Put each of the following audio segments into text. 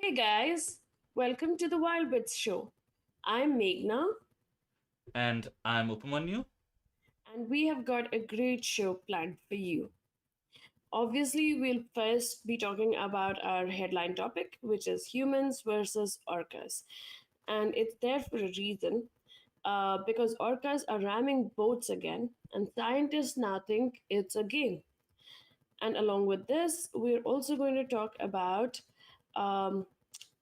Hey guys, welcome to the Wild Bits Show. I'm Meghna, And I'm Upamanyu. and we have got a great show planned for you. Obviously, we'll first be talking about our headline topic, which is humans versus orcas. And it's there for a reason, because orcas are ramming boats again, and scientists now think it's a game. And along with this, we're also going to talk about um,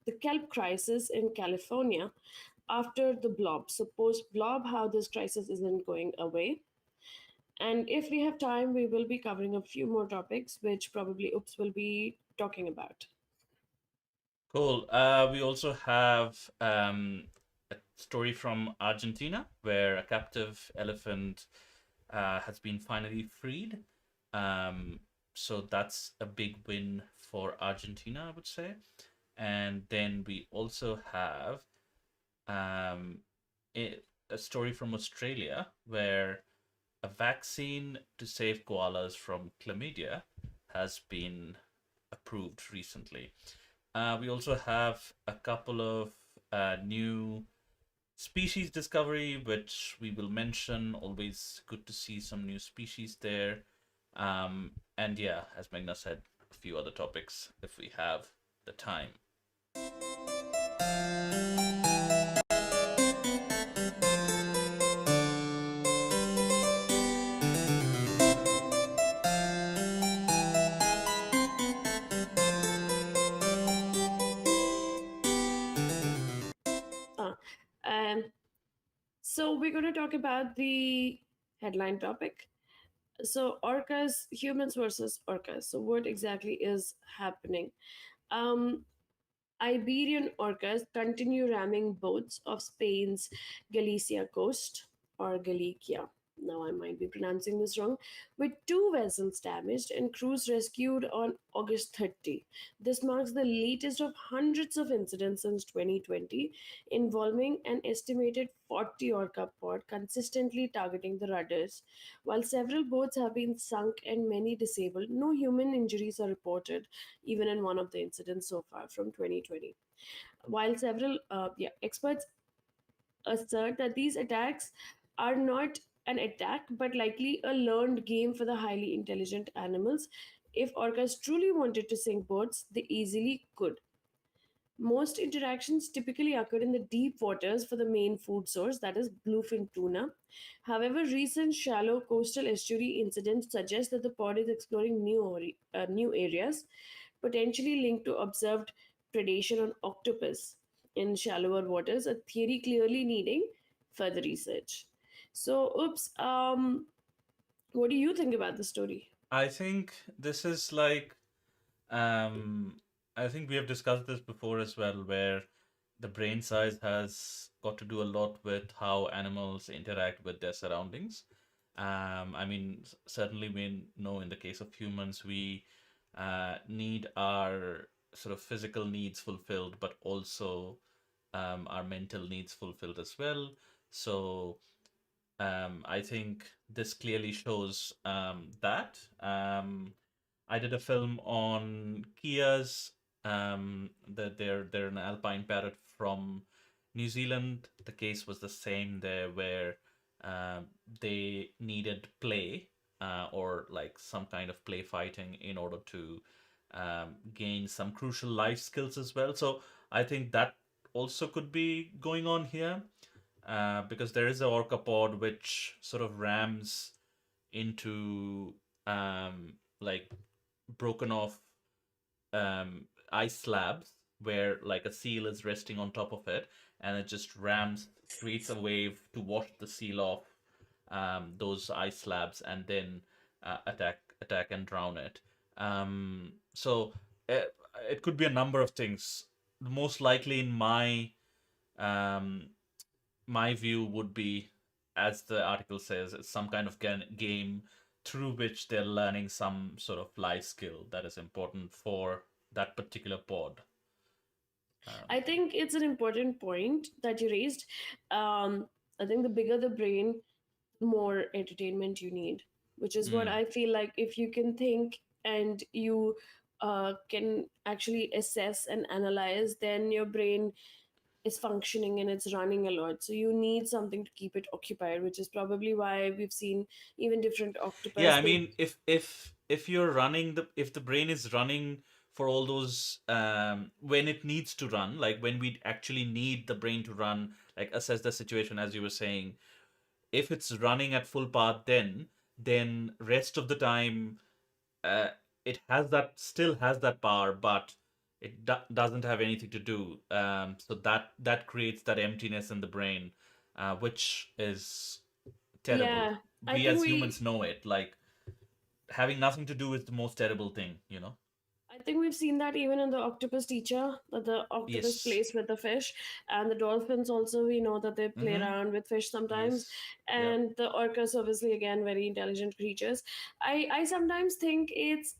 the kelp crisis in California after the blob. So, post blob, how this crisis isn't going away. And if we have time, we will be covering a few more topics, which probably Oops will be talking about. Cool. We also have a story from Argentina where a captive elephant has been finally freed. Um, so that's a big win for Argentina, I would say. And then we also have um, a, a story from Australia where a vaccine to save koalas from chlamydia has been approved recently. We also have a couple of new species discovery, which we will mention. Always good to see some new species there. And yeah, as Magna said, a few other topics if we have the time. Uh, um, so, we're going to talk about the headline topic. So, orcas, humans versus orcas. So, what exactly is happening? Um, Iberian orcas continue ramming boats off Spain's Galicia coast, or Galicia. Now I might be pronouncing this wrong, with two vessels damaged and crews rescued on August 30. This marks the latest of hundreds of incidents since 2020 involving an estimated 40 orca pod consistently targeting the rudders. While several boats have been sunk and many disabled, no human injuries are reported even in one of the incidents so far from 2020. While several experts assert that these attacks are not an attack but likely a learned game for the highly intelligent animals, if orcas truly wanted to sink boats, they easily could. Most interactions typically occur in the deep waters for the main food source, that is bluefin tuna. However, recent shallow coastal estuary incidents suggest that the pod is exploring new areas, potentially linked to observed predation on octopus in shallower waters, a theory clearly needing further research. So, what do you think about the story? I think this is like Um, I think we have discussed this before as well, where the brain size has got to do a lot with how animals interact with their surroundings. I mean, certainly we know in the case of humans, we need our sort of physical needs fulfilled, but also our mental needs fulfilled as well. So I think this clearly shows that. I did a film on Kias. That they're an alpine parrot from New Zealand. The case was the same there, where um, they needed play or like some kind of play fighting in order to gain some crucial life skills as well. So I think that also could be going on here because there is a orca pod which sort of rams into like broken off ice slabs where like a seal is resting on top of it, and it just rams, creates a wave to wash the seal off those ice slabs, and then attack and drown it. So it, it could be a number of things. Most likely, in um, my view would be, as the article says, it's some kind of game through which they're learning some sort of life skill that is important for that particular pod. Um, I think it's an important point that you raised. I think the bigger the brain, more entertainment you need, which is what mm, I feel like. If you can think and you can actually assess and analyze, then your brain is functioning and it's running a lot. So you need something to keep it occupied, which is probably why we've seen even different Yeah, octopus. I They mean, if you're running if the brain is running for all those when it needs to run, like when we actually need the brain to run, like assess the situation as you were saying, if it's running at full path, then rest of the time uh, it has that still has that power, but it doesn't have anything to do. So that creates that emptiness in the brain, which is terrible. yeah, I We think as humans we know it. Like having nothing to do is the most terrible thing, you know? I think we've seen that even in the octopus teacher, that the octopus Yes. plays with the fish, and the dolphins also. We know that they play Mm-hmm. around with fish sometimes, Yes. Yep. and the orcas obviously again very intelligent creatures. I sometimes think it's,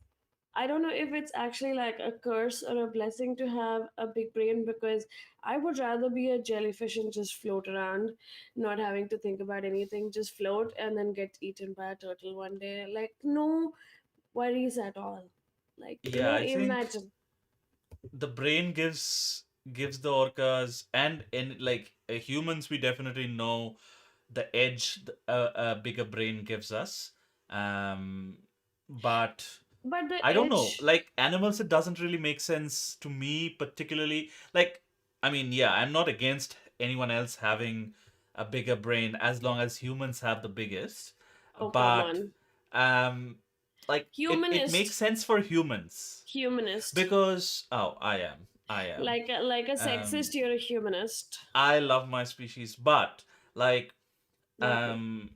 I don't know if it's actually like a curse or a blessing to have a big brain, because I would rather be a jellyfish and just float around, not having to think about anything, just float and then get eaten by a turtle one day. Like, no worries at all. Like, Yeah, I think imagine. the brain gives the orcas and like humans, we definitely know the edge a bigger brain gives us. Um, but But the I don't know. edge, Like animals, it doesn't really make sense to me, particularly. Like, I mean, yeah, I'm not against anyone else having a bigger brain as long as humans have the biggest. oh, come But, on. um, like it makes Humanist, sense for humans humanist. because I am. Like a Um, sexist, you're a humanist. I love my species, but like Okay. um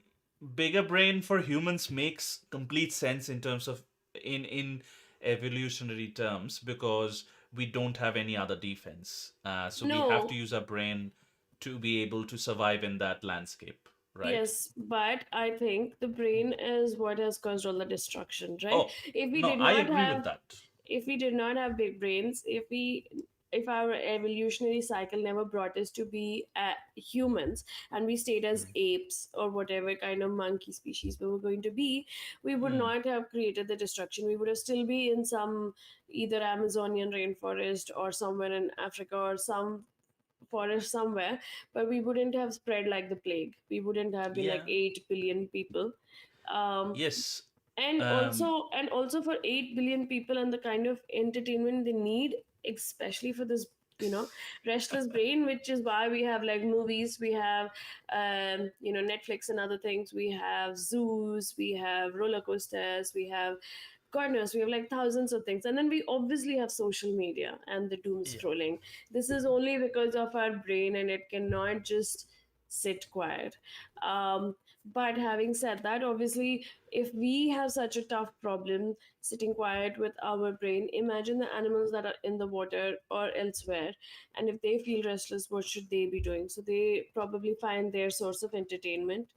bigger brain for humans makes complete sense in terms of in evolutionary terms because we don't have any other defense, so we have to No, use our brain to be able to survive in that landscape, right? yes, but I think the brain is what has caused all the destruction, right? Oh, If we no, did I not agree with have, that. if we did not have big brains, if our evolutionary cycle never brought us to be humans, and we stayed as Mm. apes or whatever kind of monkey species we were going to be, we would Mm. not have created the destruction. We would have still be in some either Amazonian rainforest or somewhere in Africa or some forest somewhere, but we wouldn't have spread like the plague. We wouldn't have been like Yeah. 8 billion people. um, Yes. and um also for 8 billion people and the kind of entertainment they need, especially for this, restless brain, which is why we have like movies, we have Netflix and other things, we have zoos, we have roller coasters, we have corners, we have like thousands of things, and then we obviously have social media and the doom yeah. scrolling. This is only because of our brain, and it cannot just sit quiet. But having said that, obviously, if we have such a tough problem sitting quiet with our brain, imagine the animals that are in the water or elsewhere, and if they feel restless, what should they be doing? So they probably find their source of entertainment.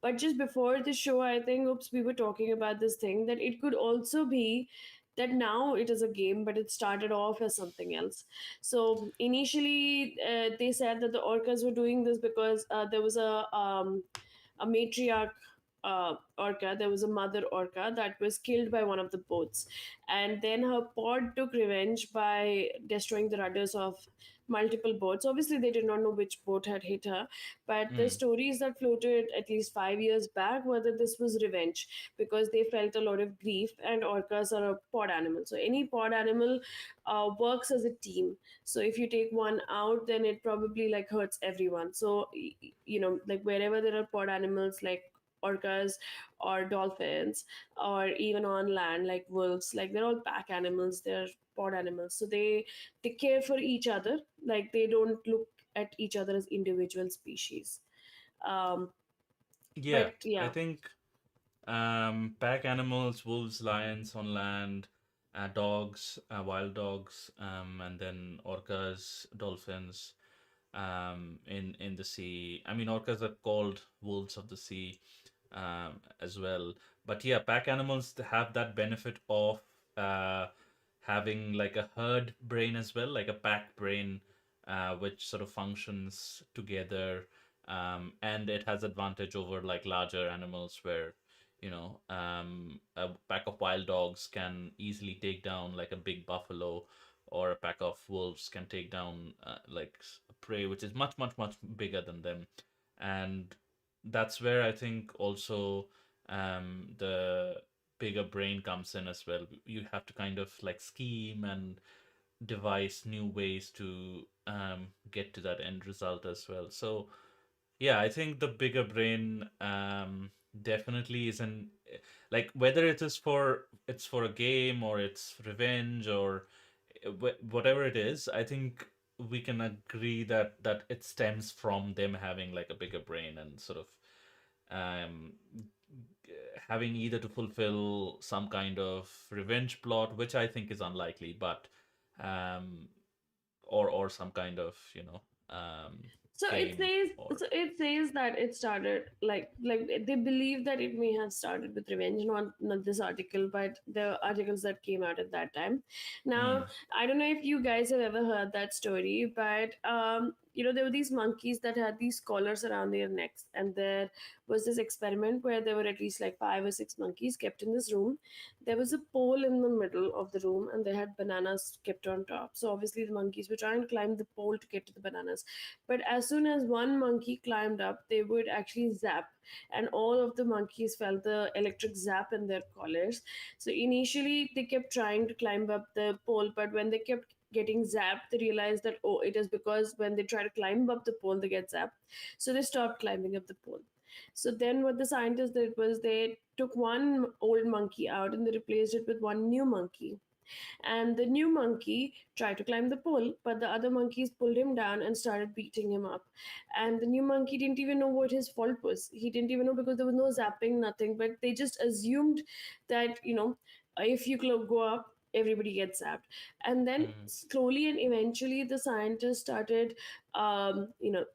But just before the show, I think, oops, we were talking about this thing that it could also be that now it is a game, but it started off as something else. So initially, they said that the orcas were doing this because there was a matriarch orca. There was a mother orca that was killed by one of the boats, and then her pod took revenge by destroying the rudders of multiple boats. Obviously, they did not know which boat had hit her, but the Mm. stories that floated at least 5 years back were that this was revenge because they felt a lot of grief, and orcas are a pod animal. So any pod animal works as a team. So if you take one out, then it probably like hurts everyone. So like wherever there are pod animals like orcas or dolphins, or even on land like wolves, like they're all pack animals, they're pod animals, so they care for each other. Like they don't look at each other as individual species. um Yeah, but I yeah. think pack animals, wolves, lions on land, dogs, wild dogs, and then orcas, dolphins, in the sea. I mean, orcas are called wolves of the sea, as well. But yeah, pack animals have that benefit of uh, having like a herd brain as well, like a pack brain, which sort of functions together, and it has advantage over like larger animals where a pack of wild dogs can easily take down like a big buffalo, or a pack of wolves can take down a prey which is much, much, much bigger than them. And that's where I think also the bigger brain comes in as well. You have to kind of like scheme and devise new ways to get to that end result as well. So yeah, I think the bigger brain definitely is an like, whether it's for a game or it's revenge or whatever it is. I think we can agree that it stems from them having like a bigger brain and sort of um having either to fulfill some kind of revenge plot, which I think is unlikely, but um or some kind of So it game says, or that it started like they believe that it may have started with revenge, not this article, but the articles that came out at that time. Now, mm, I don't know if you guys have ever heard that story, but there were these monkeys that had these collars around their necks, and there was this experiment where there were at least like 5 or 6 monkeys kept in this room. There was a pole in the middle of the room, and they had bananas kept on top. So obviously the monkeys were trying to climb the pole to get to the bananas, but as soon as one monkey climbed up, they would actually zap, and all of the monkeys felt the electric zap in their collars. So initially, they kept trying to climb up the pole, but when they kept getting zapped, they realized that, oh, it is because when they try to climb up the pole, they get zapped. So they stopped climbing up the pole. So then, what the scientists did was they took one old monkey out and they replaced it with one new monkey, and the new monkey tried to climb the pole, but the other monkeys pulled him down and started beating him up. And the new monkey didn't even know what his fault was. He didn't even know because there was no zapping, nothing. But they just assumed that, if you go up, everybody gets zapped. And then mm, slowly and eventually, the scientists started,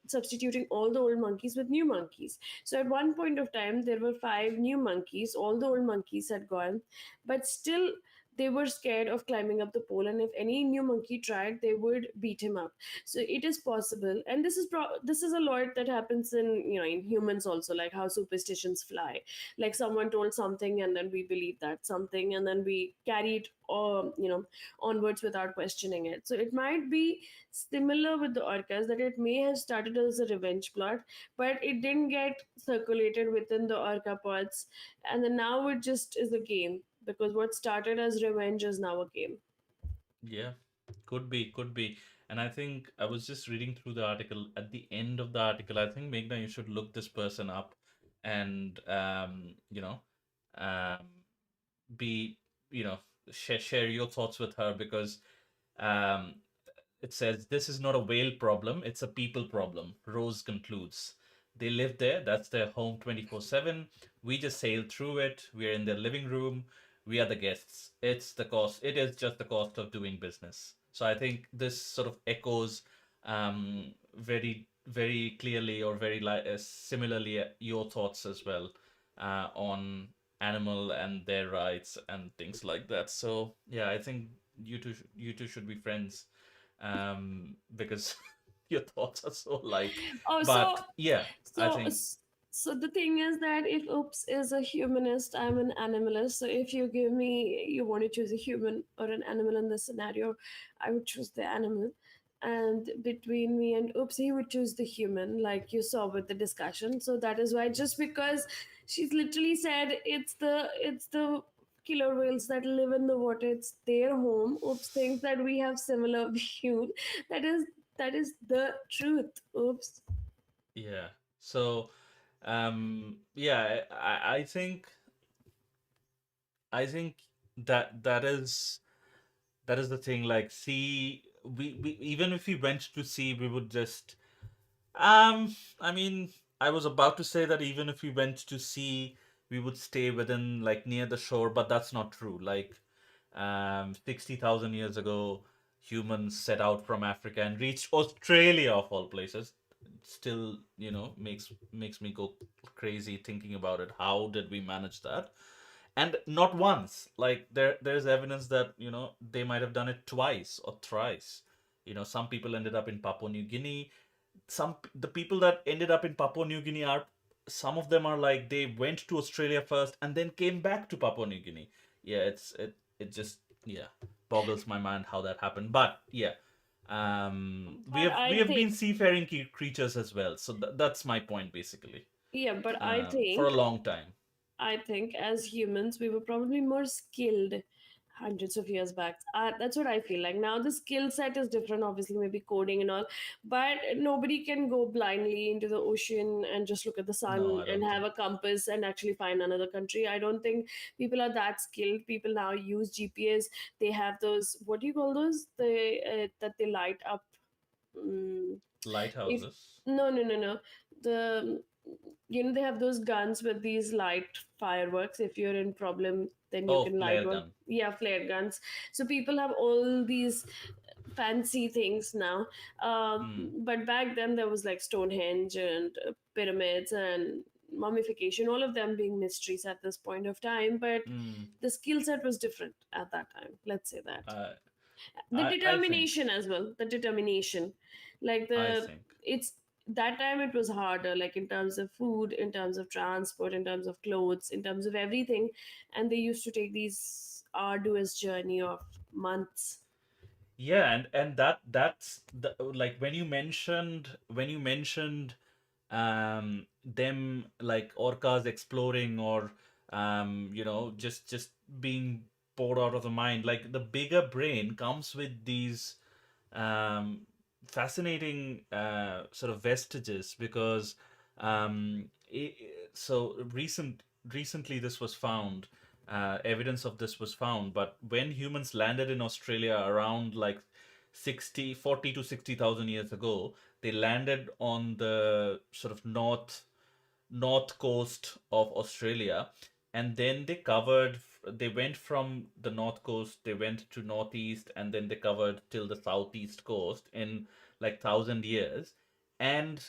substituting all the old monkeys with new monkeys. So at one point of time, there were 5 new monkeys. All the old monkeys had gone, but still they were scared of climbing up the pole, and if any new monkey tried, they would beat him up. So it is possible, and this is a lot that happens in, in humans also, like how superstitions fly. Like someone told something, and then we believe that something, and then we carry it, onwards without questioning it. So it might be similar with the orcas, that it may have started as a revenge plot, but it didn't get circulated within the orca pods, and then now it just is a game, because what started as revenge is now a game. yeah, could be. And I think I was just reading through the article. At the end of the article, I think, Meghna, you should look this person up and um be share your thoughts with her, because um it says this is not a whale problem, it's a people problem. Rose concludes. They live there, that's their home 24/7. We just sail through it. We're in their living room. We are the guests. It is just the cost of doing business. So I think this sort of echoes very, very clearly, or very similarly, your thoughts as well on animal and their rights and things like that. So yeah, I think you two should be friends, because your thoughts are so like. Oh, But yeah, I so think so the thing is that if Oops is a humanist, I'm an animalist. So if you give me, you want to choose a human or an animal in this scenario, I would choose the animal. And between me and Oops, he would choose the human, like you saw with the discussion. So that is why, just because she's literally said it's the killer whales that live in the water, it's their home. Oops thinks that we have similar view. That is the truth. Oops. yeah. So yeah, I think that is the thing. Like, sea, we even if we went to sea, we would just I mean, I was about to say that even if we went to sea, we would stay within, like, near the shore, but that's not true. Like, 60,000 years ago, humans set out from Africa and reached Australia of all places. Still, makes me go crazy thinking about it. How did we manage that? And not once. Like, there's evidence that, they might have done it twice or thrice. Some people ended up in Papua New Guinea. The people that ended up in Papua New Guinea are some of them are like they went to Australia first and then came back to Papua New Guinea. Yeah, it just, yeah, boggles my mind how that happened. But yeah, we But have I been think, seafaring creatures as well. So that's my point basically. yeah, but For a long time. I think as humans, we were probably more skilled hundreds of years back. That's what I feel like. Now, the skill set is different, obviously, maybe coding and all, but nobody can go blindly into the ocean and just look at the No, sun I and don't have think. a compass and actually find another country. I don't think people are that skilled. People now use GPS. They have those, what do you call those? That they light up. Mm, if Lighthouses. no, the they have those guns with these light fireworks. If you're in problem, then you Oh, can light flare one. gun. Yeah, flare guns. So people have all these fancy things now. Hmm. But back then there was like Stonehenge and pyramids and mummification, all of them being mysteries at this point of time. But Hmm. the skill set was different at that time, let's say that. Uh, The I think. determination as well, the determination, like I the think. it's that time it was harder, like in terms of food, in terms of transport, in terms of clothes, in terms of everything. And they used to take these arduous journey of months. Yeah, and that's the, like when you mentioned them like orcas exploring or just being bored out of the mind, like the bigger brain comes with these um fascinating sort of vestiges because so recently this was found, evidence of this was found, but when humans landed in Australia around like 40 to 60,000 years ago, they landed on the sort of north coast of Australia, and then they went from the north coast, they went to northeast, and then they covered till the southeast coast in like 1,000 years. And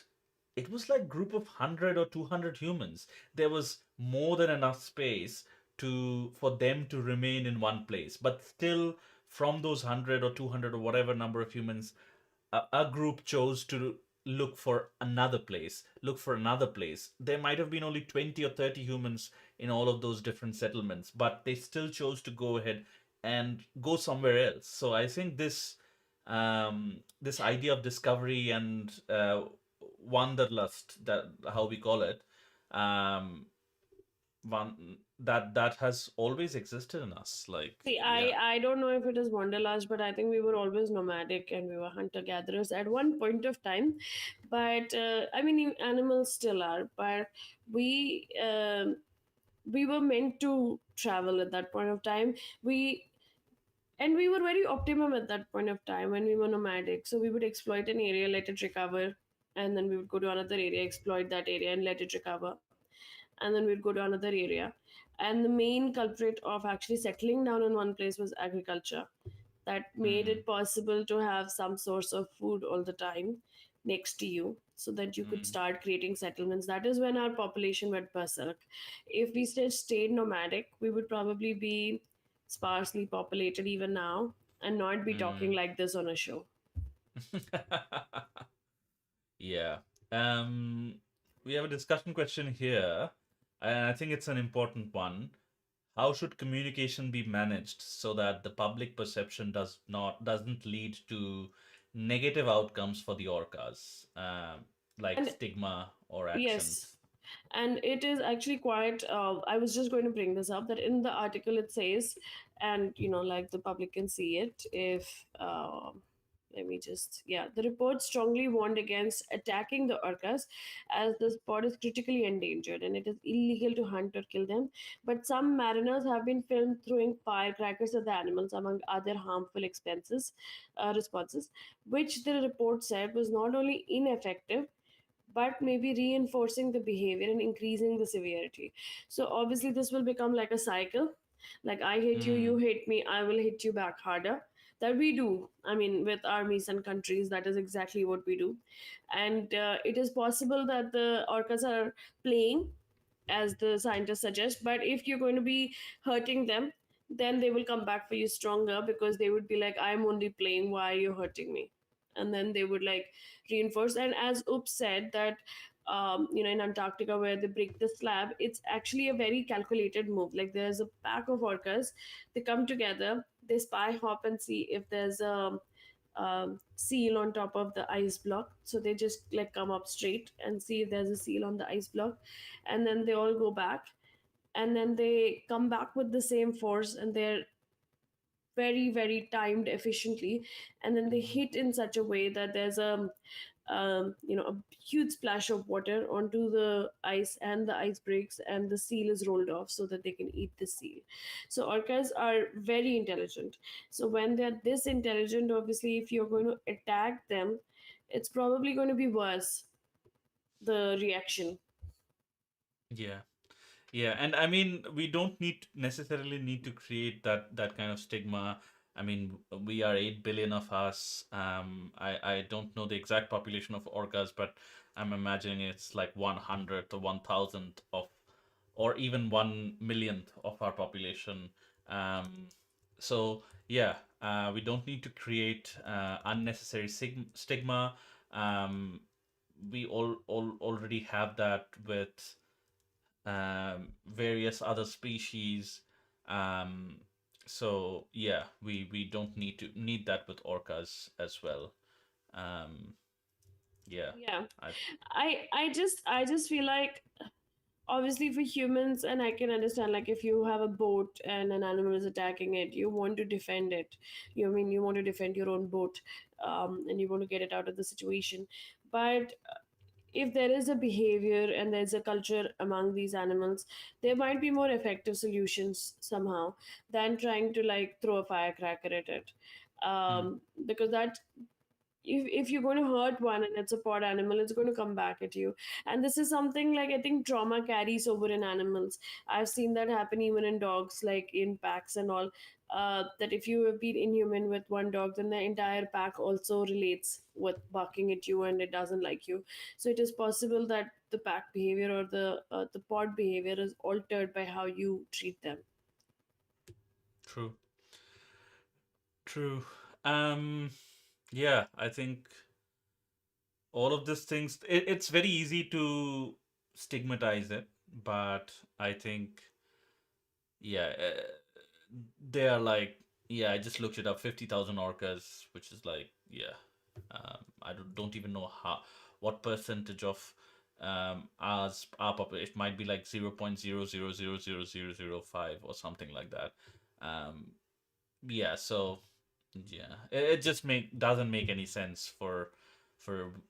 it was like group of 100 or 200 humans. There was more than enough space to for them to remain in one place, but still from those 100 or 200 or whatever number of humans, a group chose to look for another place. There might have been only 20 or 30 humans in all of those different settlements, but they still chose to go ahead and go somewhere else. So I think this idea of discovery and wanderlust, that how we call it, um, one that has always existed in us. Like, See, yeah. I don't know if it is wanderlust, but I think we were always nomadic and we were hunter gatherers at one point of time. But I mean, animals still are, but we we were meant to travel at that point of time. We and we were very optimum at that point of time when we were nomadic. So we would exploit an area, let it recover, and then we would go to another area, exploit that area, and let it recover, and then we'd go to another area. And the main culprit of actually settling down in one place was agriculture. That made Mm, it possible to have some source of food all the time next to you so that you could mm, start creating settlements. That is when our population went berserk. If we stayed nomadic, we would probably be sparsely populated even now and not be talking mm. like this on a show. Yeah. Um, we have a discussion question here, and I think it's an important one. How should communication be managed so that the public perception doesn't lead to negative outcomes for the orcas, like And stigma or yes, actions? and it is actually quite I was just going to bring this up, that in the article it says, and like the public can see it if let me just, yeah, the report strongly warned against attacking the orcas as the sport is critically endangered and it is illegal to hunt or kill them. But some mariners have been filmed throwing firecrackers at the animals, among other harmful responses, which the report said was not only ineffective but maybe reinforcing the behavior and increasing the severity. So obviously this will become like a cycle. Like I hit you, you Mm, hit me, I will hit you back harder. That we do. I mean, with armies and countries, that is exactly what we do. And it is possible that the orcas are playing, as the scientists suggest. But if you're going to be hurting them, then they will come back for you stronger, because they would be like, I'm only playing, why are you hurting me? And then they would like reinforce. And as Oops said, that in Antarctica where they break the slab, it's actually a very calculated move. Like there's a pack of orcas, they come together, they spy hop and see if there's a seal on top of the ice block. So they just like come up straight and see if there's a seal on the ice block, and then they all go back, and then they come back with the same force, and they're very timed efficiently, and then they Mhm. hit in such a way that there's a huge splash of water onto the ice, and the ice breaks and the seal is rolled off so that they can eat the seal. So orcas are very intelligent. So when they're this intelligent, obviously if you're going to attack them, it's probably going to be worse, the reaction. Yeah. Yeah, and I mean, we don't necessarily need to create that kind of stigma. I mean, we are 8 billion of us. I don't know the exact population of orcas, but I'm imagining it's like 100 or 1,000 of, or even 1 millionth of our population. So yeah, we don't need to create unnecessary stigma. Um, we all already have that with various other species. Um, so yeah, we don't need that with orcas as well. Um, yeah, Yeah, I I just feel like, obviously for humans, and I can understand, like if you have a boat and an animal is attacking it, you want to defend it. You want to defend your own boat, and you want to get it out of the situation. But if there is a behavior and there's a culture among these animals, there might be more effective solutions somehow than trying to like throw a firecracker at it. mm, Because that, if you're going to hurt one and it's a pod animal, it's going to come back at you. And this is something like, I think trauma carries over in animals. I've seen that happen even in dogs, like in packs and all. That if you have been inhuman with one dog, then the entire pack also relates with barking at you and it doesn't like you. So it is possible that the pack behavior or the pod behavior is altered by how you treat them. true, true. Um, yeah, I think all of these things. It's very easy to stigmatize it, but I think yeah, they are like yeah. I just looked it up. 50,000 orcas, which is like yeah. I don't even know how what percentage of our population. It might be like 0.0000005 or something like that. Um, yeah, so yeah, it just doesn't make any sense for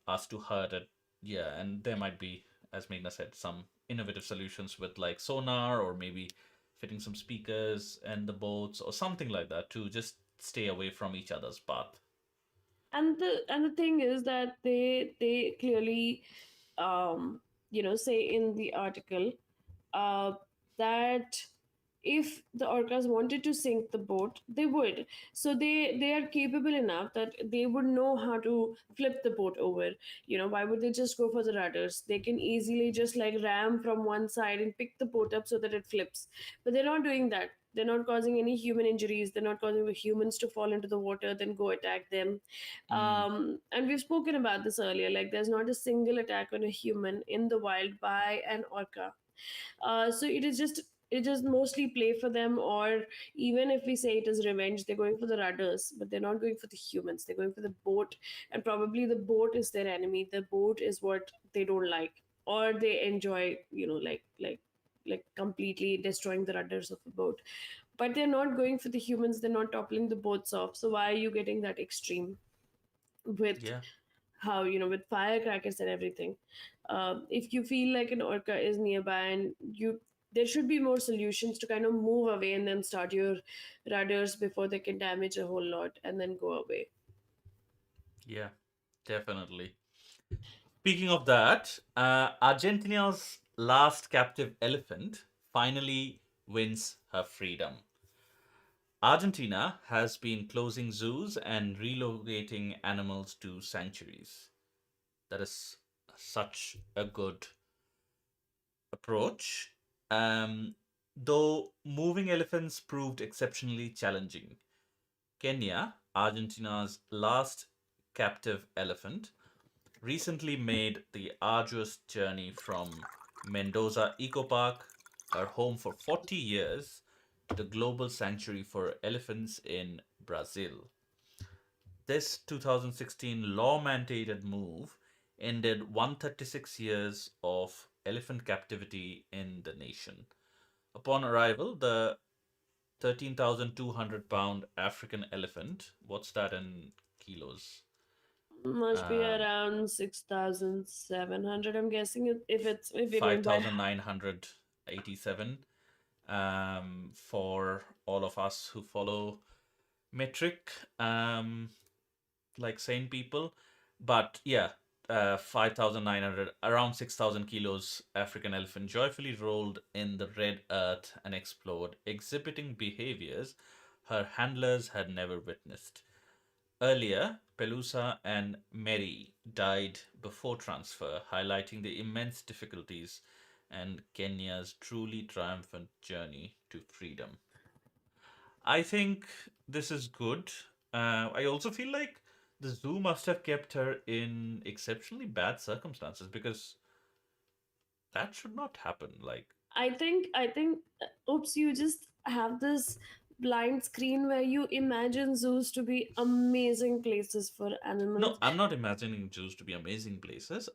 us to hurt it. Yeah, and there might be, as Meghna said, some innovative solutions with like sonar or maybe fitting some speakers and the boats or something like that to just stay away from each other's path. And the thing is that they clearly, say in the article, uh, that if the orcas wanted to sink the boat, they would. So they are capable enough that they would know how to flip the boat over. Why would they just go for the rudders? They can easily just like ram from one side and pick the boat up so that it flips. But they're not doing that. They're not causing any human injuries. They're not causing the humans to fall into the water, then go attack them. Mm, And we've spoken about this earlier. Like, there's not a single attack on a human in the wild by an orca. So it is mostly play for them, or even if we say it is revenge, they're going for the rudders, but they're not going for the humans. They're going for the boat, and probably the boat is their enemy. The boat is what they don't like, or they enjoy, like completely destroying the rudders of a boat. But they're not going for the humans. They're not toppling the boats off. So why are you getting that extreme with yeah, how, with firecrackers and everything? If you feel like an orca is nearby, and there should be more solutions to kind of move away and then start your rudders before they can damage a whole lot and then go away. yeah, definitely. Speaking of that, Argentina's last captive elephant finally wins her freedom. Argentina has been closing zoos and relocating animals to sanctuaries. That is such a good approach. Um, though moving elephants proved exceptionally challenging. Kenya, Argentina's last captive elephant, recently made the arduous journey from Mendoza Eco Park, her home for 40 years, to the global sanctuary for elephants in Brazil. This 2016 law mandated move ended 136 years of elephant captivity in the nation. Upon arrival, the 13,200 pound African elephant, what's that in kilos? Must be Um, around 6,700. I'm guessing if we're going by. 5,987 for all of us who follow metric, like sane people. But yeah, 5,900, around 6,000 kilos African elephant joyfully rolled in the red earth and explored, exhibiting behaviors her handlers had never witnessed. Earlier, Pelusa and Mary died before transfer, highlighting the immense difficulties and Kenya's truly triumphant journey to freedom. I think this is good. I also feel like the zoo must have kept her in exceptionally bad circumstances because that should not happen. Like, Oops, you just have this blind screen where you imagine zoos to be amazing places for no, animals. I'm not imagining zoos to be amazing places.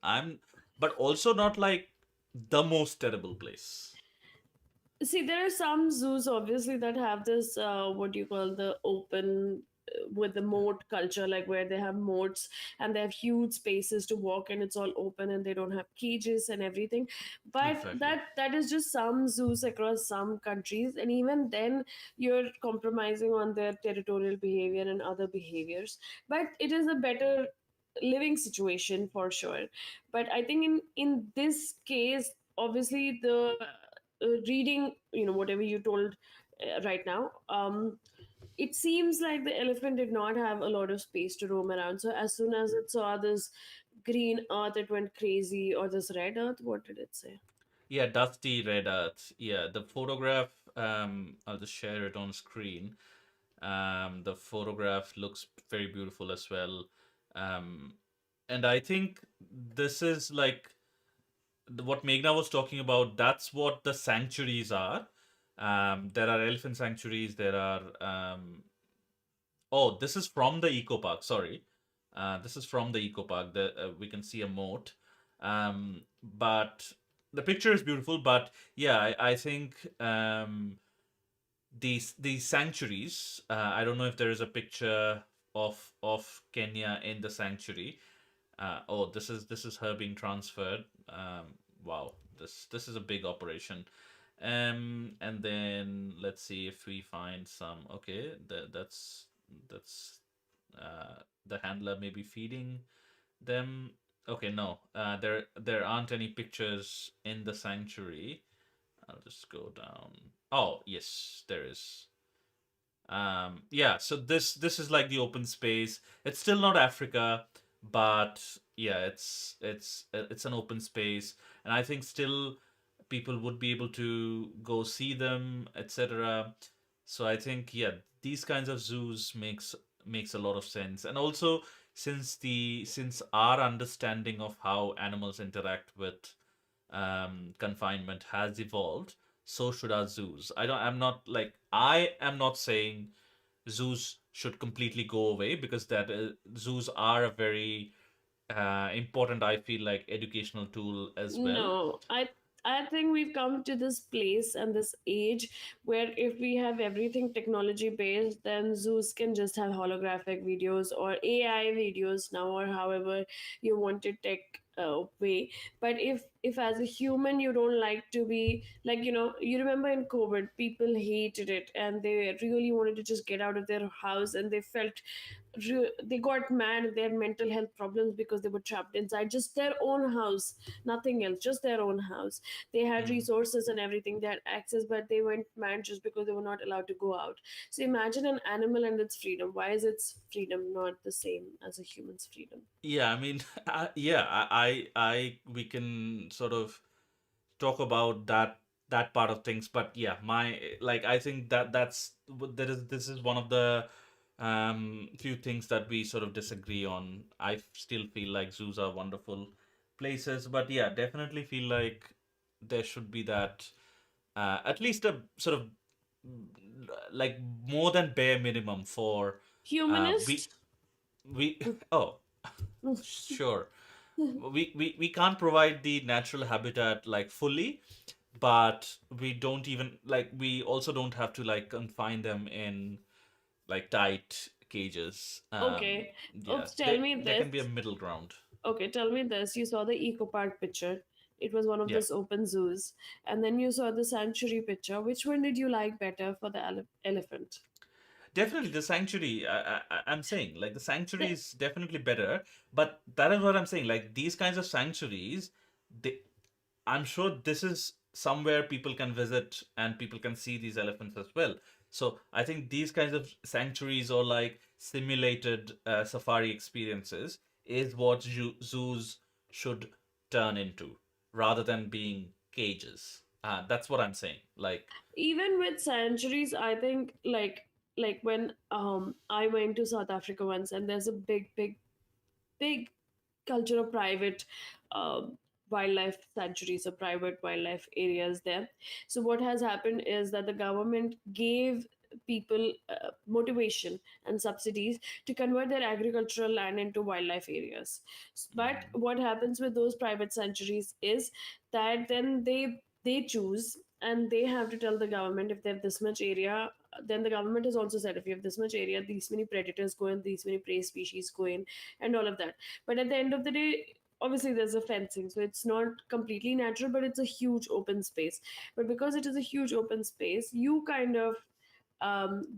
But also not like the most terrible place. See, there are some zoos obviously that have this what do you call the open with the moat culture, like where they have moats and they have huge spaces to walk and it's all open and they don't have cages and everything. But Exactly. that is just some zoos across some countries, and even then you're compromising on their territorial behavior and other behaviors. But it is a better living situation for sure. But I think in this case, obviously the reading, whatever you told right now, it seems like the elephant did not have a lot of space to roam around. So as soon as it saw this green earth, it went crazy, or this red earth, what did it say? Yeah, dusty red earth. Yeah, the photograph, I'll just share it on screen. The photograph looks very beautiful as well. Um, and I think this is like what Meghna was talking about. That's what the sanctuaries are. There are elephant sanctuaries. There are. Oh, this is from the eco park. Sorry, this is from the eco park. We can see a moat. But the picture is beautiful. But yeah, I think these sanctuaries. I don't know if there is a picture of Kenya in the sanctuary. Oh, this is her being transferred. Wow, this is a big operation. And then let's see if we find some. Okay, that's the handler maybe feeding them. Okay, no, there aren't any pictures in the sanctuary. I'll just go down. Oh, yes, there is. Yeah, so this is like the open space. It's still not Africa, but yeah, it's an open space, and I think still people would be able to go see them, etc. So I think yeah, these kinds of zoos makes a lot of sense. And also since our understanding of how animals interact with confinement has evolved, so should our zoos. I am not saying zoos should completely go away, because zoos are a very important, I feel like, educational tool as well. No, I think we've come to this place and this age where if we have everything technology based, then zoos can just have holographic videos or AI videos now, or however you want it tech way. But if as a human you don't like to be like, you remember in COVID, people hated it and they really wanted to just get out of their house, and they felt they got mad, they had mental health problems because they were trapped inside just their own house, nothing else, just their own house. They had Mm. resources and everything, they had access, but they went mad just because they were not allowed to go out. So imagine an animal and its freedom. Why is its freedom not the same as a human's freedom? Yeah, I mean, yeah, we can sort of talk about that part of things, but yeah, my like I think that this is one of the Few things that we sort of disagree on. I still feel like zoos are wonderful places, but yeah, definitely feel like there should be that at least a sort of mm, like more than bare minimum for we Humanist? we oh sure, we can't provide the natural habitat like fully, but we don't even like we also don't have to like confine them in like tight cages. Okay. Yeah, Oops, tell there me there can be a this. middle ground. Okay, tell me this. You saw the eco park picture. It was one of Yeah, those open zoos. And then you saw the sanctuary picture. Which one did you like better for the elephant? definitely the sanctuary. I'm saying like the sanctuary The- is definitely better, but that is what I'm saying. Like these kinds of sanctuaries, they I'm sure this is somewhere people can visit and people can see these elephants as well. So I think these kinds of sanctuaries or like simulated safari experiences is what zoos should turn into rather than being cages. That's what I'm saying. Like, Even with sanctuaries, I think like when I went to South Africa once, and there's a big culture of private wildlife sanctuaries or private wildlife areas there. So what has happened is that the government gave people motivation and subsidies to convert their agricultural land into wildlife areas. But mm, what happens with those private sanctuaries is that then they choose, and they have to tell the government if they have this much area. Then the government has also said if you have this much area, these many predators go in, these many prey species go in, and all of that. But at the end of the day, obviously there's a fencing, so it's not completely natural, but it's a huge open space. But because it is a huge open space, you kind of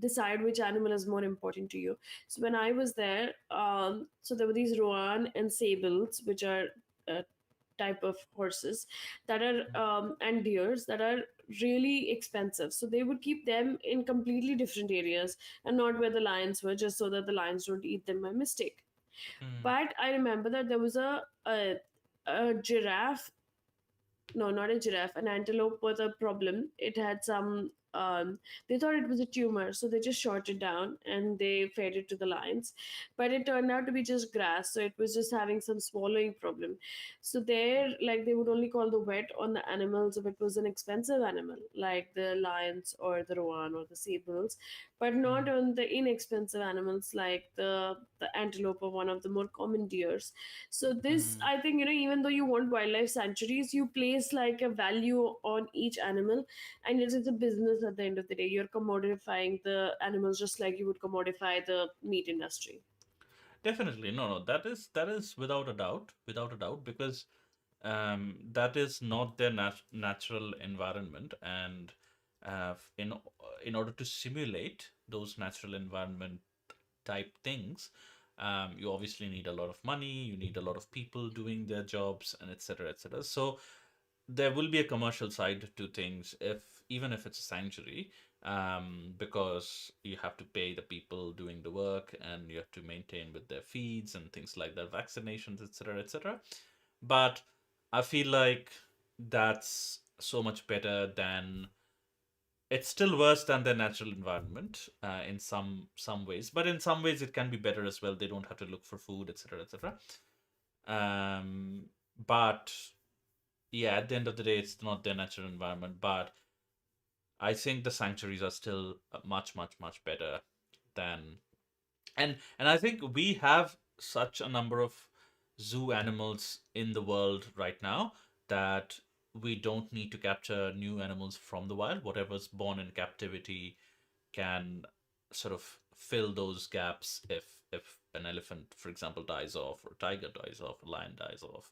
decide which animal is more important to you. So when I was there, so there were these roan and sables, which are uh, type of horses that are and deers that are really expensive, so they would keep them in completely different areas and not where the lions were, just so that the lions don't eat them by mistake. mm, But I remember that there was a giraffe, no, not a giraffe, an antelope with a problem. It had some, they thought it was a tumor, so they just shot it down and they fed it to the lions. But it turned out to be just grass, so it was just having some swallowing problem. So there, like, they would only call the vet on the animals if it was an expensive animal, like the lions or the roan or the sables, but not mm, on the inexpensive animals like the antelope or one of the more common deers. So this, mm. I think, even though you want wildlife sanctuaries, you place like a value on each animal, and it is a business at the end of the day. You're commodifying the animals just like you would commodify the meat industry. Definitely, no, no. That is without a doubt, because that is not their natural environment, and in order to simulate those natural environment type things, you obviously need a lot of money, you need a lot of people doing their jobs, and etc. etc. So there will be a commercial side to things, if even if it's a sanctuary, because you have to pay the people doing the work and you have to maintain with their feeds and things like that, vaccinations, etc. etc. But I feel like that's so much better than, it's still worse than their natural environment in some ways, but in some ways it can be better as well. They don't have to look for food, etc. etc. But yeah, at the end of the day, it's not their natural environment. But I think the sanctuaries are still much, much, much better than, and I think we have such a number of zoo animals in the world right now that we don't need to capture new animals from the wild. Whatever's born in captivity can sort of fill those gaps if an elephant, for example, dies off, or a tiger dies off, a lion dies off,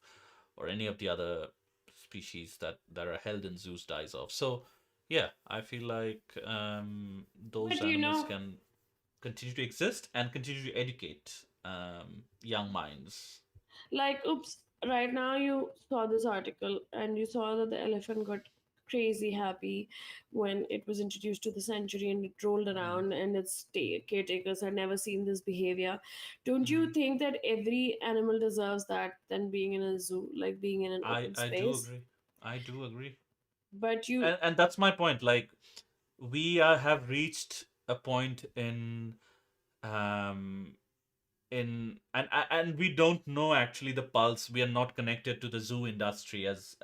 or any of the other species that are held in zoos dies off. So yeah, I feel like those But animals can continue to exist and continue to educate young minds. like, oops, right now you saw this article and you saw that the elephant got crazy happy when it was introduced to the sanctuary and it rolled Mm, around, and its caretakers had never seen this behavior. Don't you mm. think that every animal deserves that than being in a zoo, like being in an open I do space? agree. I do agree, But you, and that's my point. Like we have reached a point in um, and we don't know actually the pulse. We are not connected to the zoo industry as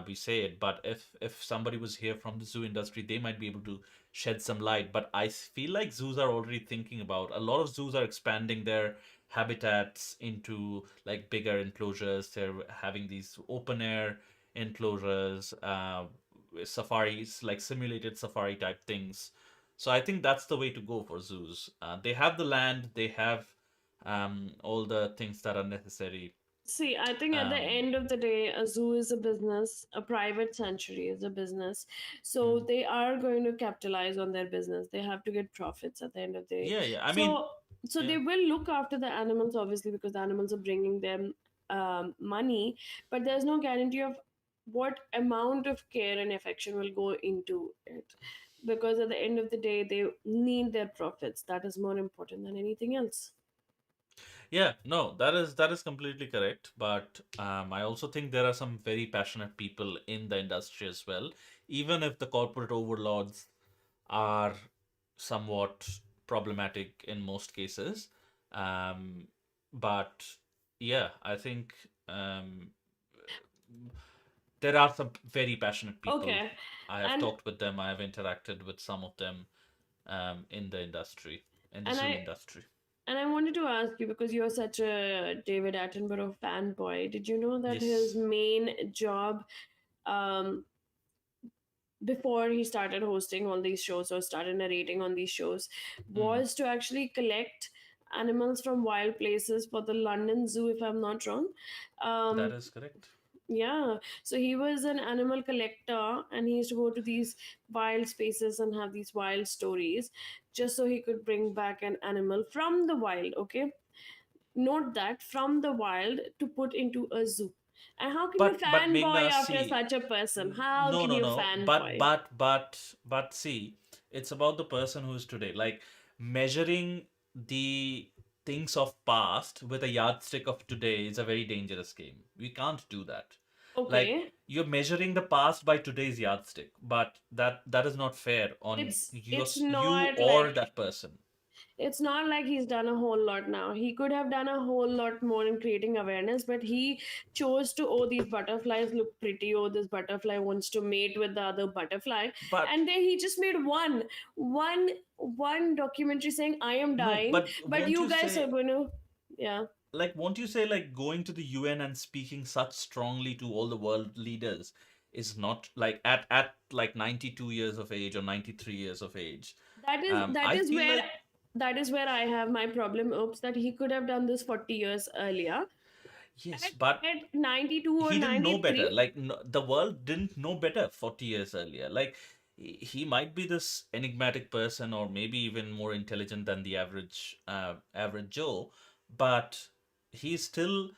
we say it. But if somebody was here from the zoo industry, they might be able to shed some light. But I feel like zoos are already thinking about, a lot of zoos are expanding their habitats into like bigger enclosures. They're having these open air enclosures, safaris, like simulated safari type things. So I think that's the way to go for zoos. They have the land, they have all the things that are necessary. See, I think at the Um, end of the day, a zoo is a business, a private sanctuary is a business. So mm, they are going to capitalize on their business. They have to get profits at the end of the day. yeah, yeah. I mean, So yeah. they will look after the animals, obviously, because the animals are bringing them money. But there's no guarantee of what amount of care and affection will go into it. Because at the end of the day, they need their profits. That is more important than anything else. Yeah, no, that is completely correct. But I also think there are some very passionate people in the industry as well. Even if the corporate overlords are somewhat problematic in most cases, um, but yeah, I think there are some very passionate people. Okay. I have And talked with them. I have interacted with some of them in the industry, in the and zoo I industry. And I wanted to ask you, because you're such a David Attenborough fanboy, did you know that his Yes. main job, um, before he started hosting all these shows or started narrating on these shows, Mm, was to actually collect animals from wild places for the London Zoo, if I'm not wrong? that Um, is correct. yeah, so he was an animal collector and he used to go to these wild spaces and have these wild stories just so he could bring back an animal from the wild, okay? Note that, from the wild to put into a zoo. And how can you But fanboy Meghna, after see, such a person? How no, can no, you no. But fanboy? but but but see, it's about the person who's today. Like measuring the things of past with a yardstick of today is a very dangerous game. We can't do that. Like Okay, you're measuring the past by today's yardstick, but that is not fair on it's you not or like that person. he's done a whole lot now. He could have done a whole lot more in creating awareness, but he chose to, oh, these butterflies look pretty, oh, this butterfly wants to mate with the other butterfly. But And then he just made one one documentary saying I am no, dying, but but won't you you guys are say, going to, yeah. like won't you say like going to the UN and speaking such strongly to all the world leaders is not like at like 92 years of age or 93 years of age. that is that I is feel where like that is where I have my problem. Oops, that he could have done this 40 years earlier yes, at, but at 92 or he didn't know better. 93. Like no, the world didn't know better 40 years earlier. Like he might be this enigmatic person or maybe even more intelligent than the average Joe, but he's still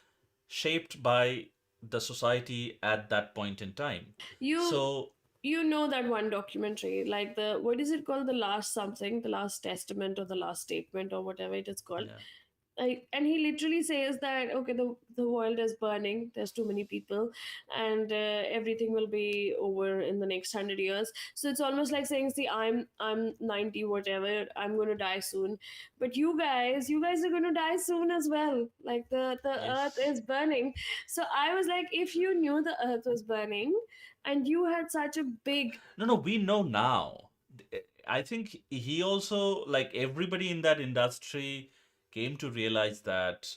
shaped by the society at that point in time. you So you know that one documentary, like, the what is it called, the last something, the last testament or the last statement or whatever it is called. yeah, And he literally says that, okay, the world is burning, there's too many people, and everything will be over in the next 100 years. So it's almost like saying, see, I'm 90 whatever, I'm going to die soon, but you guys are going to die soon as well. Like, the earth yes. is burning. So I was like, if you knew the earth was burning and you had such a big, No, no, we know now. I think he also, like everybody in that industry, came to realize that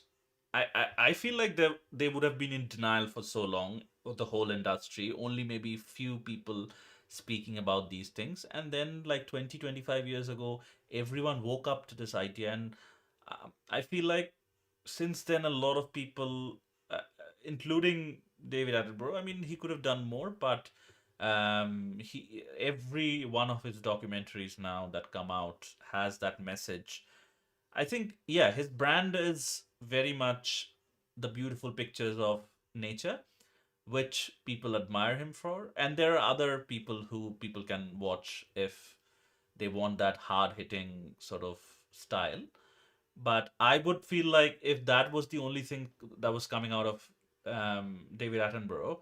I feel like they would have been in denial for so long of the whole industry, only maybe few people speaking about these things. And then like 20-25 years ago, everyone woke up to this idea. And I feel like since then, a lot of people, including David Attenborough, I mean, he could have done more, but he every one of his documentaries now that come out has that message. I think, yeah, his brand is very much the beautiful pictures of nature, which people admire him for. And there are other people who people can watch if they want that hard hitting sort of style. But I would feel like if that was the only thing that was coming out of David Attenborough,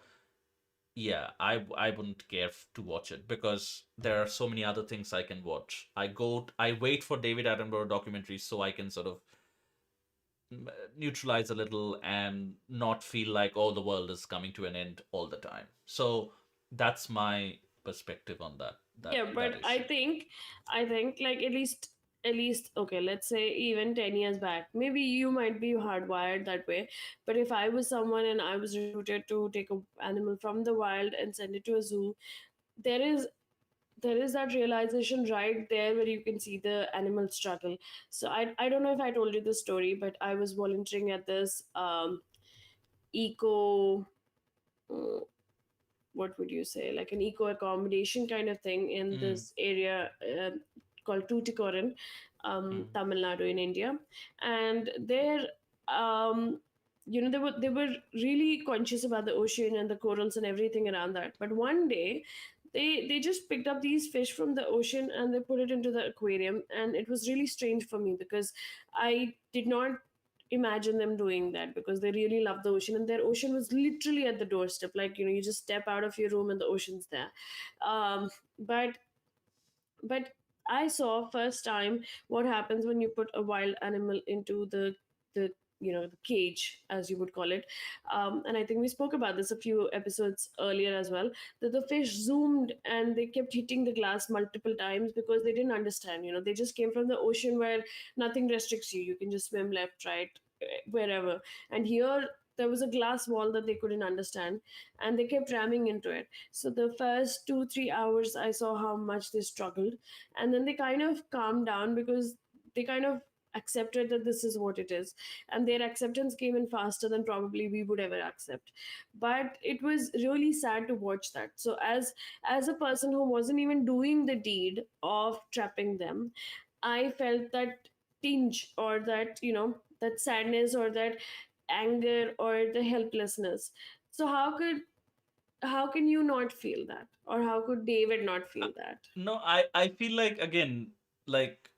yeah, I wouldn't care to watch it because there are so many other things I can watch. I wait for David Attenborough documentaries so I can sort of neutralize a little and not feel like, oh, the world is coming to an end all the time. So that's my perspective on Yeah, that but I issue. think, like at least okay, let's say even 10 years back, maybe you might be hardwired that way. But if I was someone and I was recruited to take a animal from the wild and send it to a zoo, there is that realization right there where you can see the animal struggle. So I don't know if I told you the story, but I was volunteering at this eco, uh, what would you say, like an eco accommodation kind of thing in Mm, this area called Tuticorin, mm, Tamil Nadu in India. And there, um, they were really conscious about the ocean and the corals and everything around that. But one day, they just picked up these fish from the ocean and they put it into the aquarium, and it was really strange for me because I did not imagine them doing that, because they really love the ocean, and their ocean was literally at the doorstep. Like, you just step out of your room and the ocean's there. um, but but I saw first time what happens when you put a wild animal into the the cage, as you would call it. And I think we spoke about this a few episodes earlier as well, that the fish zoomed and they kept hitting the glass multiple times because they didn't understand. They just came from the ocean where nothing restricts you. You can just swim left, right, wherever. And here there was a glass wall that they couldn't understand, and they kept ramming into it. So the first 2-3 hours, I saw how much they struggled, and then they kind of calmed down because they kind of accepted that this is what it is, and their acceptance came in faster than probably we would ever accept. But it was really sad to watch that. So as a person who wasn't even doing the deed of trapping them, I felt that tinge, or that that sadness, or that anger, or the helplessness. So how can you not feel that, or how could David not uh, feel that? no, I feel like, again, like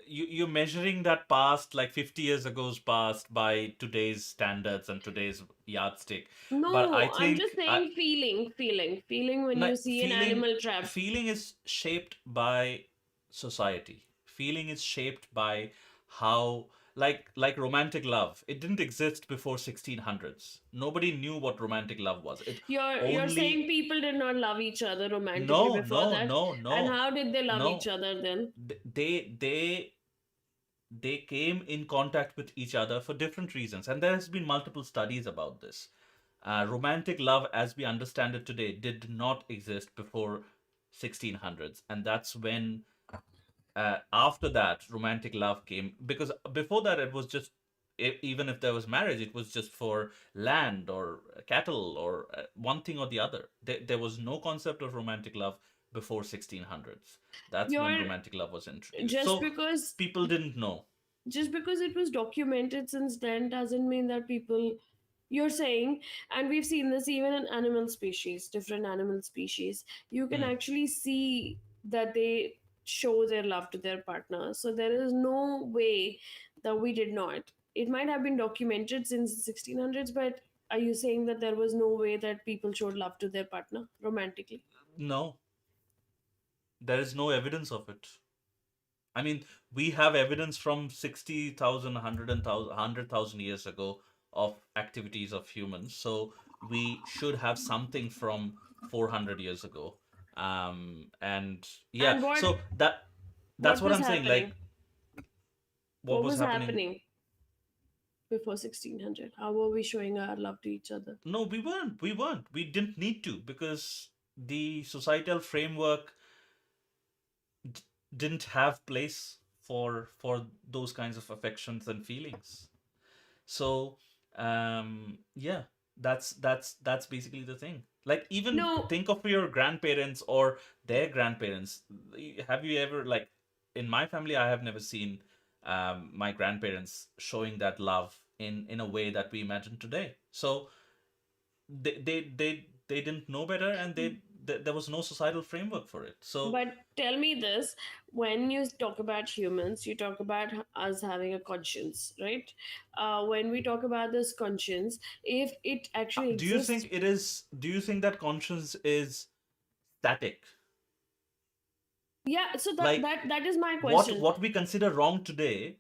you're measuring that past, like 50 years ago's past, by today's standards and today's yardstick. But I No, I'm just think saying feeling when no, you see an animal trapped. feeling is shaped by society. Feeling is shaped by how, like romantic love, it didn't exist before 1600s. Nobody knew what romantic love was. It You're only saying people did not love each other romantically No, before no, that, no, and no, how did they love each no. other then? They came in contact with each other for different reasons, and there has been multiple studies about this. Romantic love, as we understand it today, did not exist before 1600s, and that's when, after that, romantic love came. Because before that, it was just, even if there was marriage, it was just for land or cattle or one thing or the other. There was no concept of romantic love before 1600s. That's when You're romantic love was introduced. just So because people didn't know. just because it was documented since then doesn't mean that people, you're saying, and we've seen this even in animal species, different animal species, you can Hmm. actually see that they show their love to their partner. So there is no way that we did not. It might have been documented since the 1600s, but are you saying that there was no way that people showed love to their partner romantically? No, there is no evidence of it. I mean, we have evidence from 60,000, 100,000 years ago of activities of humans. So we should have something from 400 years ago. And yeah, And so that's what what was I'm saying. happening? Like, what What was was happening? happening before 1600? How were we showing our love to each other? No, we weren't. We weren't. We didn't need to, because the societal framework d- didn't have place for those kinds of affections and feelings. So, yeah, that's basically the thing. Like, even No, think of your grandparents or their grandparents. Have you ever, like, in my family, I have never seen my grandparents showing that love in a way that we imagine today. So they didn't know better, and there was no societal framework for it. So But tell me this, when you talk about humans, you talk about us having a conscience, right? When we talk about this conscience, if it actually do you exists, think it is? Do you think that conscience is static? yeah, so Like that is my what question. what we consider wrong today,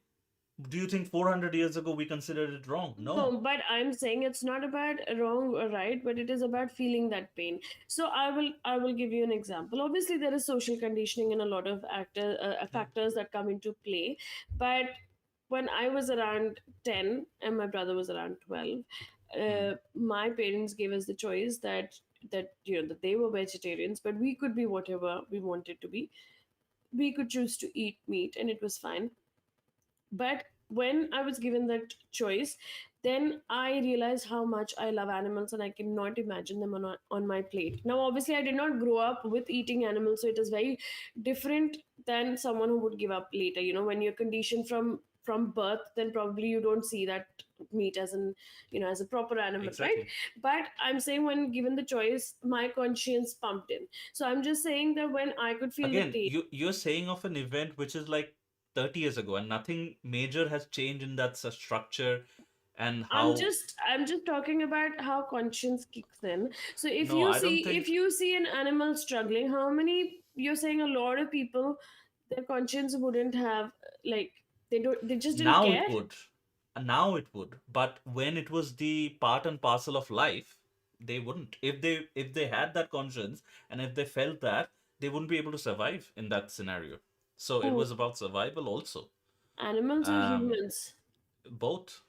do you think 400 years ago we considered it wrong? No. No, but I'm saying it's not about wrong or right, but it is about feeling that pain. So I will give you an example. Obviously, there is social conditioning and a lot of Yeah. factors that come into play. But when I was around 10 and my brother was around 12, Hmm. my parents gave us the choice that that they were vegetarians, but we could be whatever we wanted to be. We could choose to eat meat, and it was fine. But when I was given that choice, then I realized how much I love animals and I cannot imagine them on my plate. Now, obviously, I did not grow up with eating animals, so it is very different than someone who would give up later. When you're conditioned from birth, then probably you don't see that meat as an as a proper animal, right? Exactly. But I'm saying when given the choice, my conscience pumped in. So I'm just saying that when I could feel the Again, taste. you're saying of an event which is like 30 years ago, and nothing major has changed in that structure and how. I'm just talking about how conscience kicks in. So if No, you I don't see if think. you see an animal struggling, how many you're saying a lot of people, their conscience wouldn't have, like, they just didn't Now care. it would. Now it would. But when it was the part and parcel of life, they wouldn't. If they had that conscience and if they felt that, they wouldn't be able to survive in that scenario. So it Who, was about survival also. animals or Um, humans? both.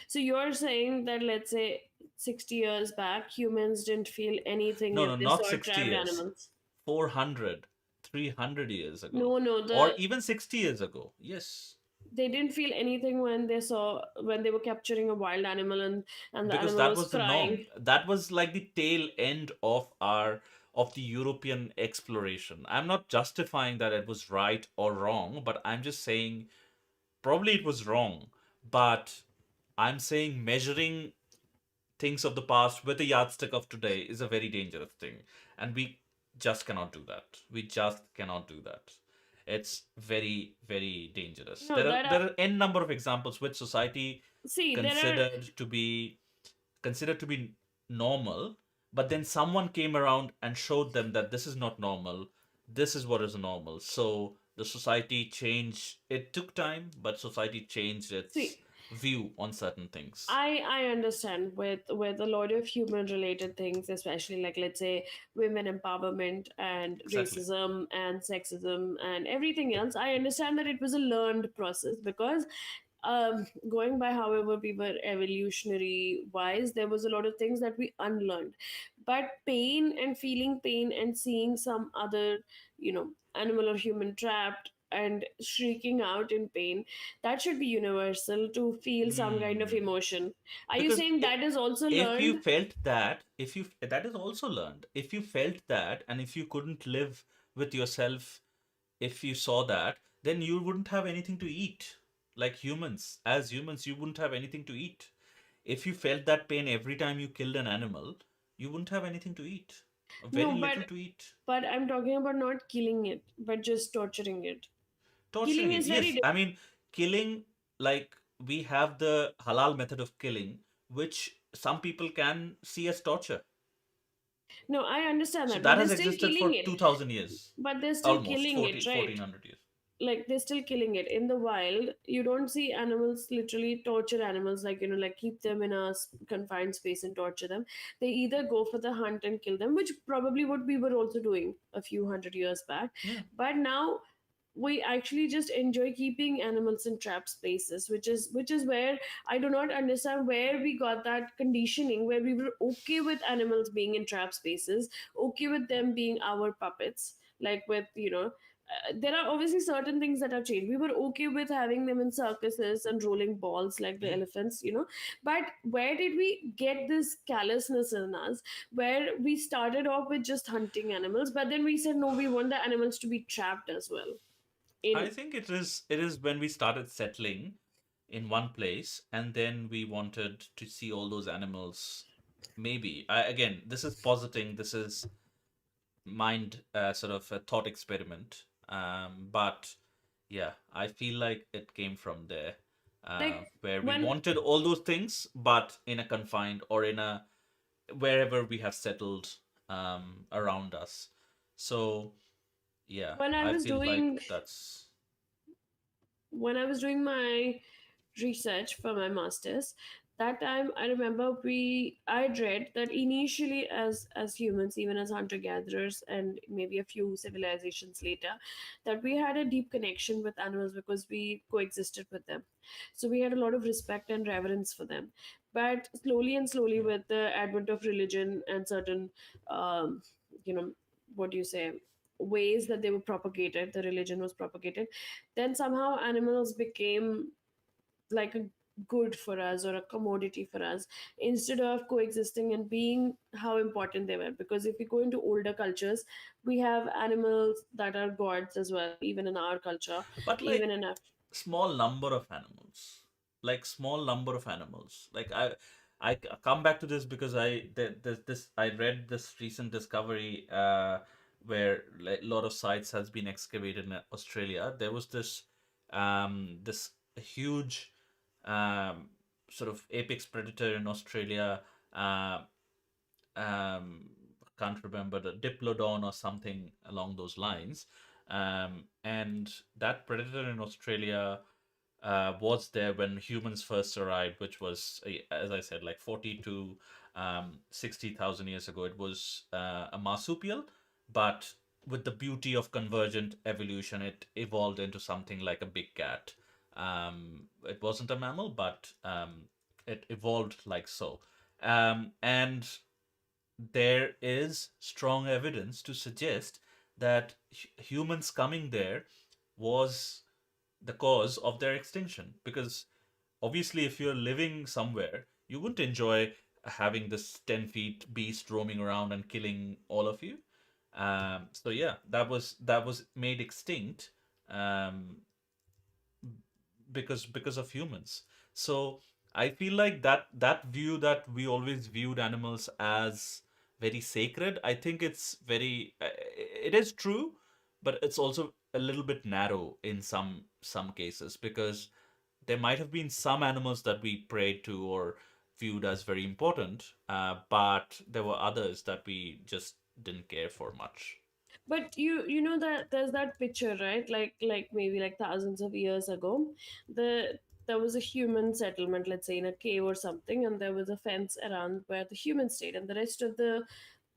So you're saying that, let's say, 60 years back, humans didn't feel anything No, if no, they not saw 60 trapped years. animals? 400, 300 years ago. No, no, Or even 60 years ago. Yes. they didn't feel anything when they were capturing a wild animal and the Because animal that was was the norm. crying. That was like the tail end of the European exploration. I'm not justifying that it was right or wrong, but I'm just saying probably it was wrong. But I'm saying measuring things of the past with a yardstick of today is a very dangerous thing. And we just cannot do that. We just cannot do that. It's very, very dangerous. No, There are n number of examples which society see, there are. considered to be considered to be normal, but then someone came around and showed them that this is not normal. This is what is normal. So the society changed. It took time, but society changed its See, view on certain things. I understand with a lot of human related things, especially like, let's say, women empowerment and Exactly. racism and sexism and everything else. I understand that it was a learned process because going by however we were evolutionary wise, there was a lot of things that we unlearned. But pain and feeling pain and seeing some other, animal or human trapped and shrieking out in pain, that should be universal to feel some kind of Hmm. emotion. Are you Because saying that is also if you learned? felt that, if you that is also learned. If you felt that, and if you couldn't live with yourself, if you saw that, then you wouldn't have anything to eat. Like humans, as humans, you wouldn't have anything to eat. If you felt that pain every time you killed an animal, you wouldn't have anything to eat. No, Very little to eat. but I'm talking about not killing it, but just torturing it. Torturing Killing it. is very Yes, different. I mean, killing, like, we have the halal method of killing, which some people can see as torture. No, I understand So that, but that they're has still existed killing for it. 2000 years. But they're still Almost killing it, 14, right? 1400 years. Like, they're still killing it in the wild. You don't see animals literally torture animals, like, like keep them in a confined space and torture them. They either go for the hunt and kill them, which probably what we were also doing a few hundred years back. Yeah. But now we actually just enjoy keeping animals in trap spaces, which is where I do not understand where we got that conditioning, where we were okay with animals being in trap spaces, okay with them being our puppets, like with there are obviously certain things that have changed. We were okay with having them in circuses and rolling balls like the Yeah. elephants, but where did we get this callousness in us, where we started off with just hunting animals, but then we said no, we want the animals to be trapped as well in. I think it is when we started settling in one place and then we wanted to see all those animals maybe. Again, this is positing. This is mind sort of a thought experiment. But yeah, I feel like it came from there, Like where we when wanted all those things, but in a confined or in a wherever we have settled around us. So yeah, when I I was feel like doing that's when I was doing my research for my masters, that time I remember I'd read that initially, as humans, even as hunter gatherers and maybe a few civilizations later, that we had a deep connection with animals because we coexisted with them, so we had a lot of respect and reverence for them. But slowly and slowly, yeah. with the advent of religion and certain um, you know what do you say, ways that they were propagated, the religion was propagated, then somehow animals became like a good for us or a commodity for us, instead of coexisting and being how important they were. Because if we go into older cultures, we have animals that are gods as well, even in our culture, But even like in our. small number of animals, like small number of animals. Like I come back to this because this I read this recent discovery where like, a lot of sites has been excavated in Australia. There was this huge um sort of apex predator in Australia. Uh, um, can't remember the Diplodon or something along those lines. And that predator in Australia was there when humans first arrived, which was, as I said, like 40 to 60,000 years ago. It was a marsupial, but with the beauty of convergent evolution, it evolved into something like a big cat. It wasn't a mammal, but it evolved like so. And there is strong evidence to suggest that humans coming there was the cause of their extinction. Because obviously, if you're living somewhere, you wouldn't enjoy having this 10 feet beast roaming around and killing all of you. So yeah, that was made extinct um, because of humans. So I feel like that view that we always viewed animals as very sacred, I think it's very it is true, but it's also a little bit narrow in some cases, because there might have been some animals that we prayed to or viewed as very important, but there were others that we just didn't care for much. But you know that there's that picture, right? Like maybe like thousands of years ago, there was a human settlement, let's say in a cave or something, and there was a fence around where the humans stayed, and the rest of the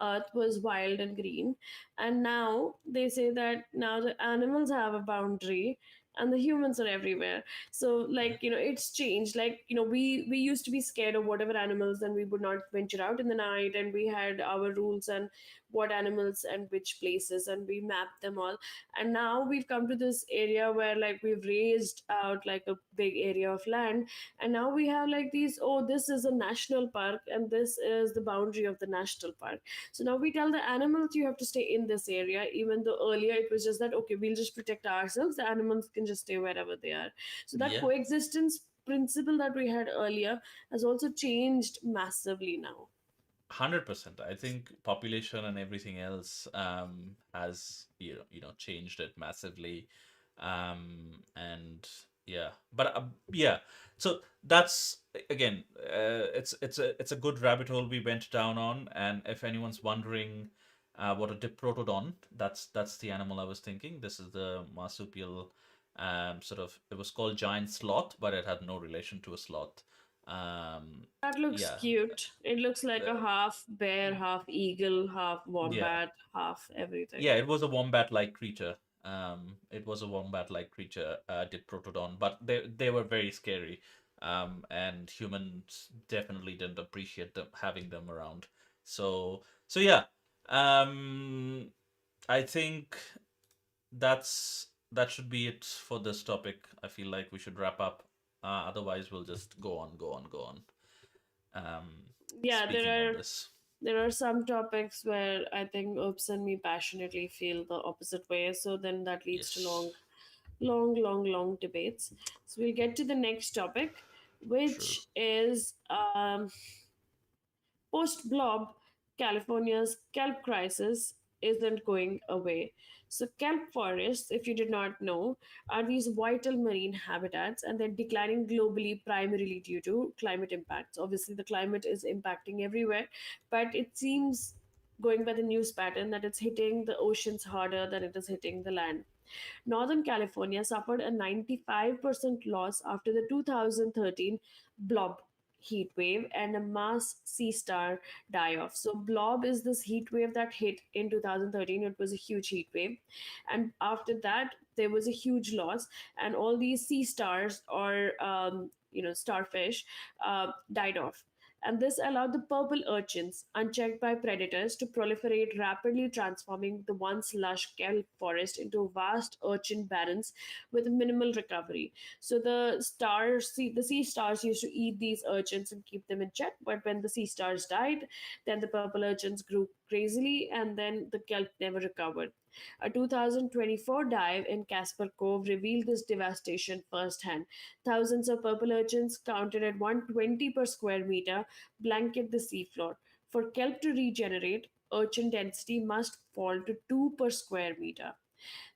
earth was wild and green. And now they say that now the animals have a boundary and the humans are everywhere. So Yeah. like, it's changed. Like, we used to be scared of whatever animals, and we would not venture out in the night, and we had our rules and what animals and which places, and we mapped them all. And now we've come to this area where like we've raised out like a big area of land, and now we have like these, oh, this is a national park and this is the boundary of the national park. So now we tell the animals you have to stay in this area, even though earlier it was just that, okay, we'll just protect ourselves, the animals can just stay wherever they are. So that Yeah. coexistence principle that we had earlier has also changed massively now. 100%. I think population and everything else has changed it massively, and yeah, but yeah. So that's again, it's a good rabbit hole we went down on. And if anyone's wondering what a diprotodon, that's the animal I was thinking. This is the marsupial, sort of. It was called giant sloth, but it had no relation to a sloth. That looks Yeah. cute. It looks like a Uh, half bear, half eagle, half yeah. wombat, half everything. Yeah, it was a wombat-like creature. It was a wombat-like creature, Diprotodon, but they were very scary. And humans definitely didn't appreciate them having them around. So yeah. Um, I think that should be it for this topic. I feel like we should wrap up. Otherwise, we'll just go on, go on, go on. Um, Yeah, speaking on this. there are some topics where I think Oops and me passionately feel the opposite way. So then that leads to Yes, long debates. So we'll get to the next topic, true. which is Post-Blob, California's kelp crisis isn't going away. So, kelp forests, if you did not know, are these vital marine habitats and they're declining globally primarily due to climate impacts. Obviously, the climate is impacting everywhere, but it seems, going by the news pattern, that it's hitting the oceans harder than it is hitting the land. Northern California suffered a 95% loss after the 2013 blob heat wave and a mass sea star die off. So, blob is this heat wave that hit in 2013. It was a huge heat wave. And after that, there was a huge loss, and all these sea stars or starfish died off, and this allowed the purple urchins, unchecked by predators, to proliferate, rapidly transforming the once lush kelp forest into vast urchin barrens with minimal recovery. So the sea stars used to eat these urchins and keep them in check, but when the sea stars died, then the purple urchins grew crazily, and then the kelp never recovered. A 2024 dive in Casper Cove revealed this devastation firsthand. Thousands of purple urchins, counted at 120 per square meter, blanket the seafloor. For kelp to regenerate, urchin density must fall to 2 per square meter.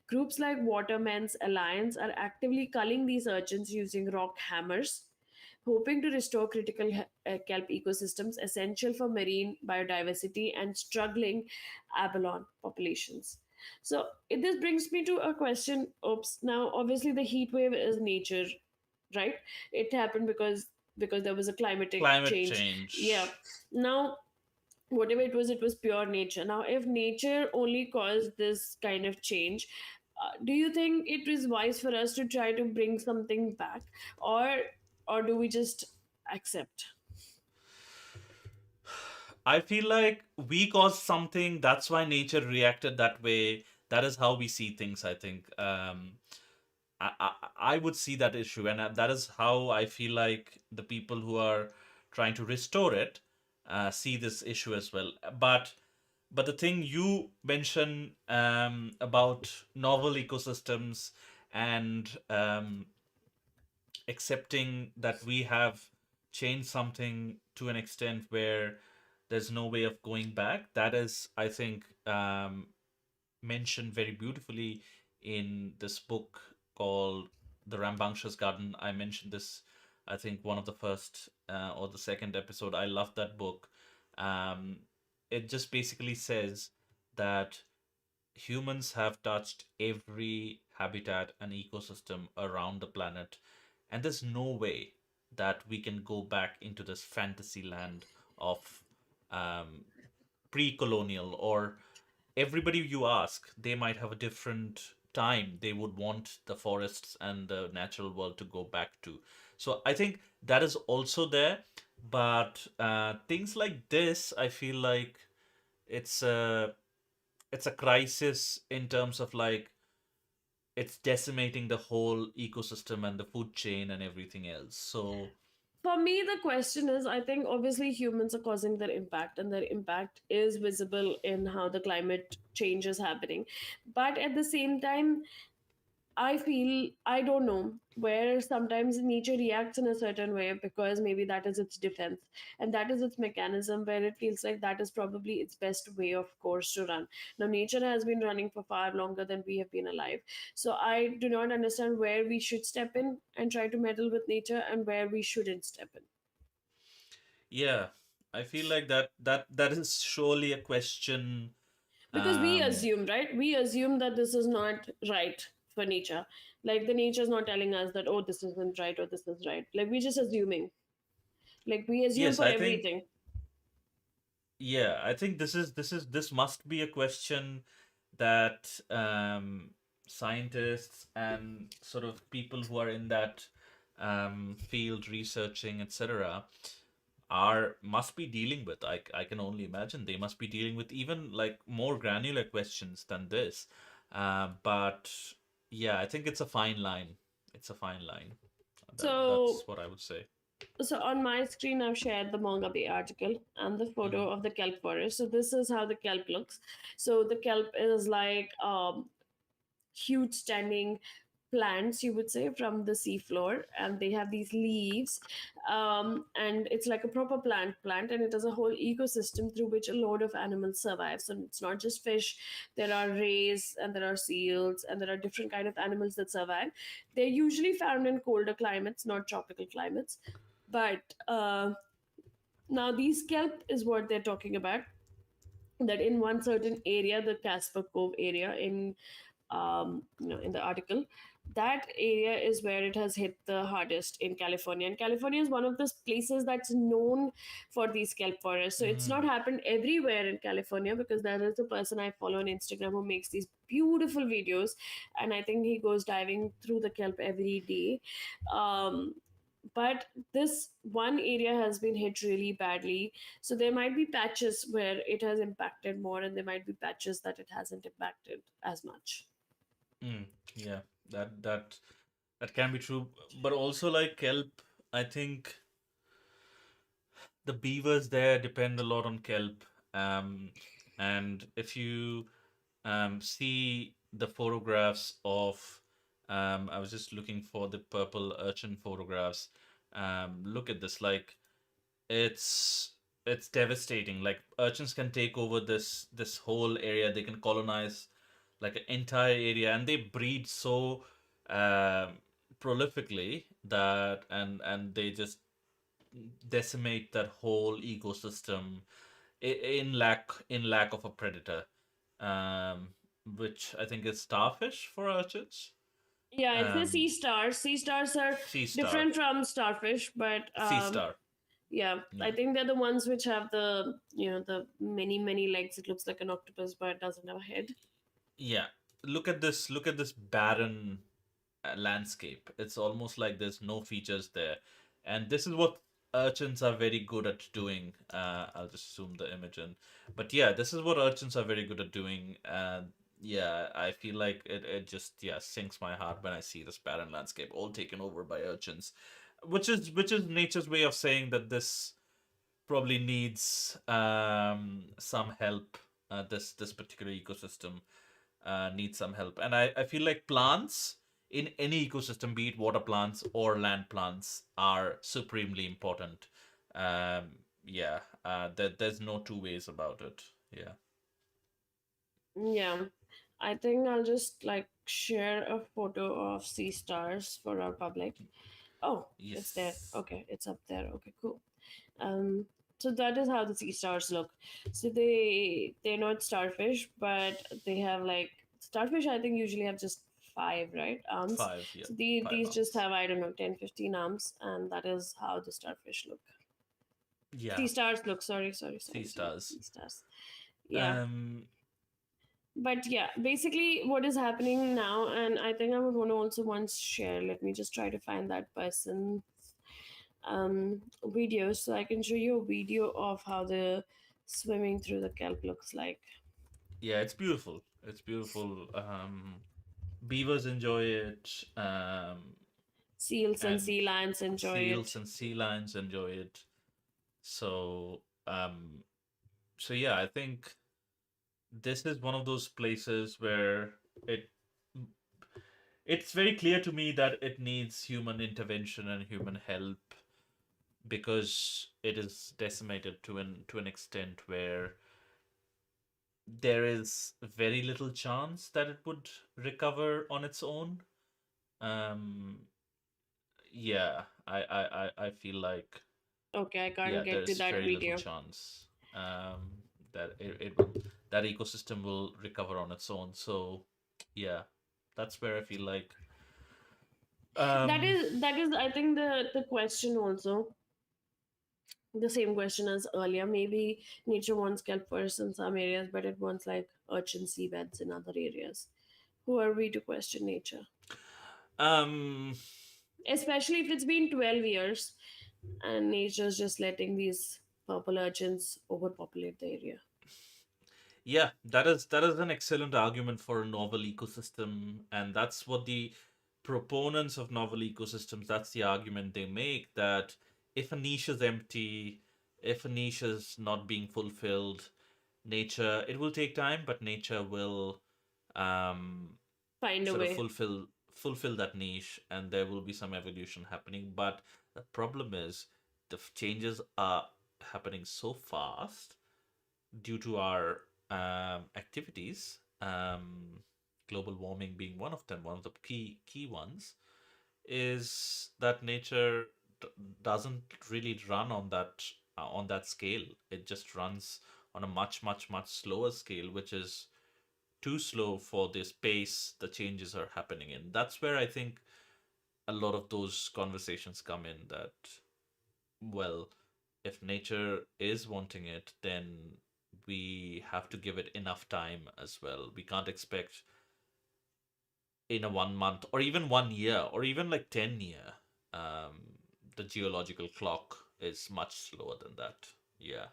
Groups like Watermen's Alliance are actively culling these urchins using rock hammers, hoping to restore critical kelp ecosystems essential for marine biodiversity and struggling abalone populations. So this brings me to a question. Oops. Now, obviously, the heat wave is nature, right? It happened because there was a climatic Climate change. Yeah. change. Now, whatever it was pure nature. Now, if nature only caused this kind of change, do you think it is wise for us to try to bring something back, or do we just accept? I feel like we caused something. That's why nature reacted that way. That is how we see things. I think. I would see that issue, and that is how I feel like the people who are trying to restore it see this issue as well. But the thing you mentioned about novel ecosystems and accepting that we have changed something to an extent where there's no way of going back, that is, I think, mentioned very beautifully in this book called The Rambunctious Garden. I mentioned this, I think, one of the first or the second episode. I love that book. Um, it just basically says that humans have touched every habitat and ecosystem around the planet, and there's no way that we can go back into this fantasy land of um, pre-colonial, or everybody you ask, they might have a different time they would want the forests and the natural world to go back to. So I think that is also there. But things like this, I feel like it's a it's a crisis in terms of like it's decimating the whole ecosystem and the food chain and everything else. So For me, the question is, I think obviously humans are causing their impact, and their impact is visible in how the climate change is happening. But at the same time, I feel, I don't know, where sometimes nature reacts in a certain way because maybe that is its defense and that is its mechanism, where it feels like that is probably its best way of course to run. Now, nature has been running for far longer than we have been alive. So I do not understand where we should step in and try to meddle with nature and where we shouldn't step in. yeah, I feel like that is surely a question. Because we Um, assume, right? We assume that this is not right for nature. Like the nature is not telling us that, oh, this isn't right or this is right. Like we're just assuming. Like we assume yes, for I think everything. this must be a question that scientists and sort of people who are in that field researching, etc., are must be dealing with. I can only imagine they must be dealing with even like more granular questions than this. But yeah, I think it's a fine line. It's a fine line. That's So, what I would say. on my screen, I've shared the Manga Bay article and the Hmm. photo of the kelp forest. So this is how the kelp looks. So the kelp is like huge, standing, plants, you would say, from the seafloor, and they have these leaves, and it's like a proper plant, and it has a whole ecosystem through which a load of animals survive. So it's not just fish. There are rays, and there are seals, and there are different kind of animals that survive. They're usually found in colder climates, not tropical climates. But now these kelp is what they're talking about, that in one certain area, the Casper Cove area in the article, that area is where it has hit the hardest in California. And California is one of those places that's known for these kelp forests. So it's not Mm. happened everywhere in California, because there is a person I follow on Instagram who makes these beautiful videos, and I think he goes diving through the kelp every day. Um, but this one area has been hit really badly. So there might be patches where it has impacted more, and there might be patches that it hasn't impacted as much. Mm. Yeah, that can be true, but also like kelp, I think the beavers there depend a lot on kelp. Um, and if you see the photographs of, I was just looking for the purple urchin photographs. Look at this, like it's it's devastating. Like urchins can take over this whole area. They can colonize like an entire area, and they breed so um prolifically that and they just decimate that whole ecosystem in lack of a predator, um, which I think is starfish for urchins. Yeah, it's the sea Um, stars. Sea stars are Sea star, different from starfish, but sea star. yeah, I Yeah, think they're the ones which have the many legs. It looks like an octopus, but it doesn't have a head. yeah. Look at this. Look at this barren landscape. It's almost like there's no features there, and this is what urchins are very good at doing. I'll just zoom the image in, but yeah, this is what urchins are very good at doing. Yeah, I feel like it just sinks my heart when I see this barren landscape all taken over by urchins, which is nature's way of saying that this probably needs some help. This particular ecosystem needs some help. And I feel like plants in any ecosystem, be it water plants or land plants, are supremely important. Yeah, there's no two ways about it. Yeah. Yeah, I think I'll just like share a photo of sea stars for our public. Oh, it's there. Yes. Okay, it's up there. Okay, cool. Um, so that is how the sea stars look. So they're not starfish, but they have like starfish. I think usually have just five, right, arms. Five, yeah. So Five these just arms. have, I don't know, 10, 15 arms, and that is how the starfish look. Yeah. Sea stars look. Sorry, Sea sorry. stars. Sea stars. Yeah. Um, But yeah, basically what is happening now, and I think I would want to also once share. Let me just try to find that person video so I can show you a video of how the swimming through the kelp looks like. yeah, it's beautiful. It's beautiful. Beavers enjoy it. Seals and And sea lions enjoy seals it. and sea lions enjoy it. So, so yeah, I think this is one of those places where it it's very clear to me that it needs human intervention and human help because it is decimated to an extent where there is very little chance that it would recover on its own. Um, yeah, I feel like Okay, I can't yeah, get to there's that very little video. chance that it will that ecosystem will recover on its own. So yeah, that's where I feel like That um is that is I think the question also, the same question as earlier. Maybe nature wants kelp forests in some areas, but it wants like urchin seabeds in other areas. Who are we to question nature? um Especially if it's been 12 years and nature's just letting these purple urchins overpopulate the area. yeah, that is an excellent argument for a novel ecosystem, and that's what the proponents of novel ecosystems, that's the argument they make, that if a niche is empty, if a niche is not being fulfilled, it will take time, but nature will um Find a sort of way. fulfill fulfill that niche, and there will be some evolution happening. But the problem is the changes are happening so fast due to our activities. Global warming being one of them, one of the key ones, is that nature d- doesn't really run on that scale. It just runs on a much slower scale, which is too slow for this pace the changes are happening in. That's where I think a lot of those conversations come in. That, well, if nature is wanting it, then we have to give it enough time as well. We can't expect in a 1 month or even 1 year or even like 10 year. Um, the geological clock is much slower than that. Yeah,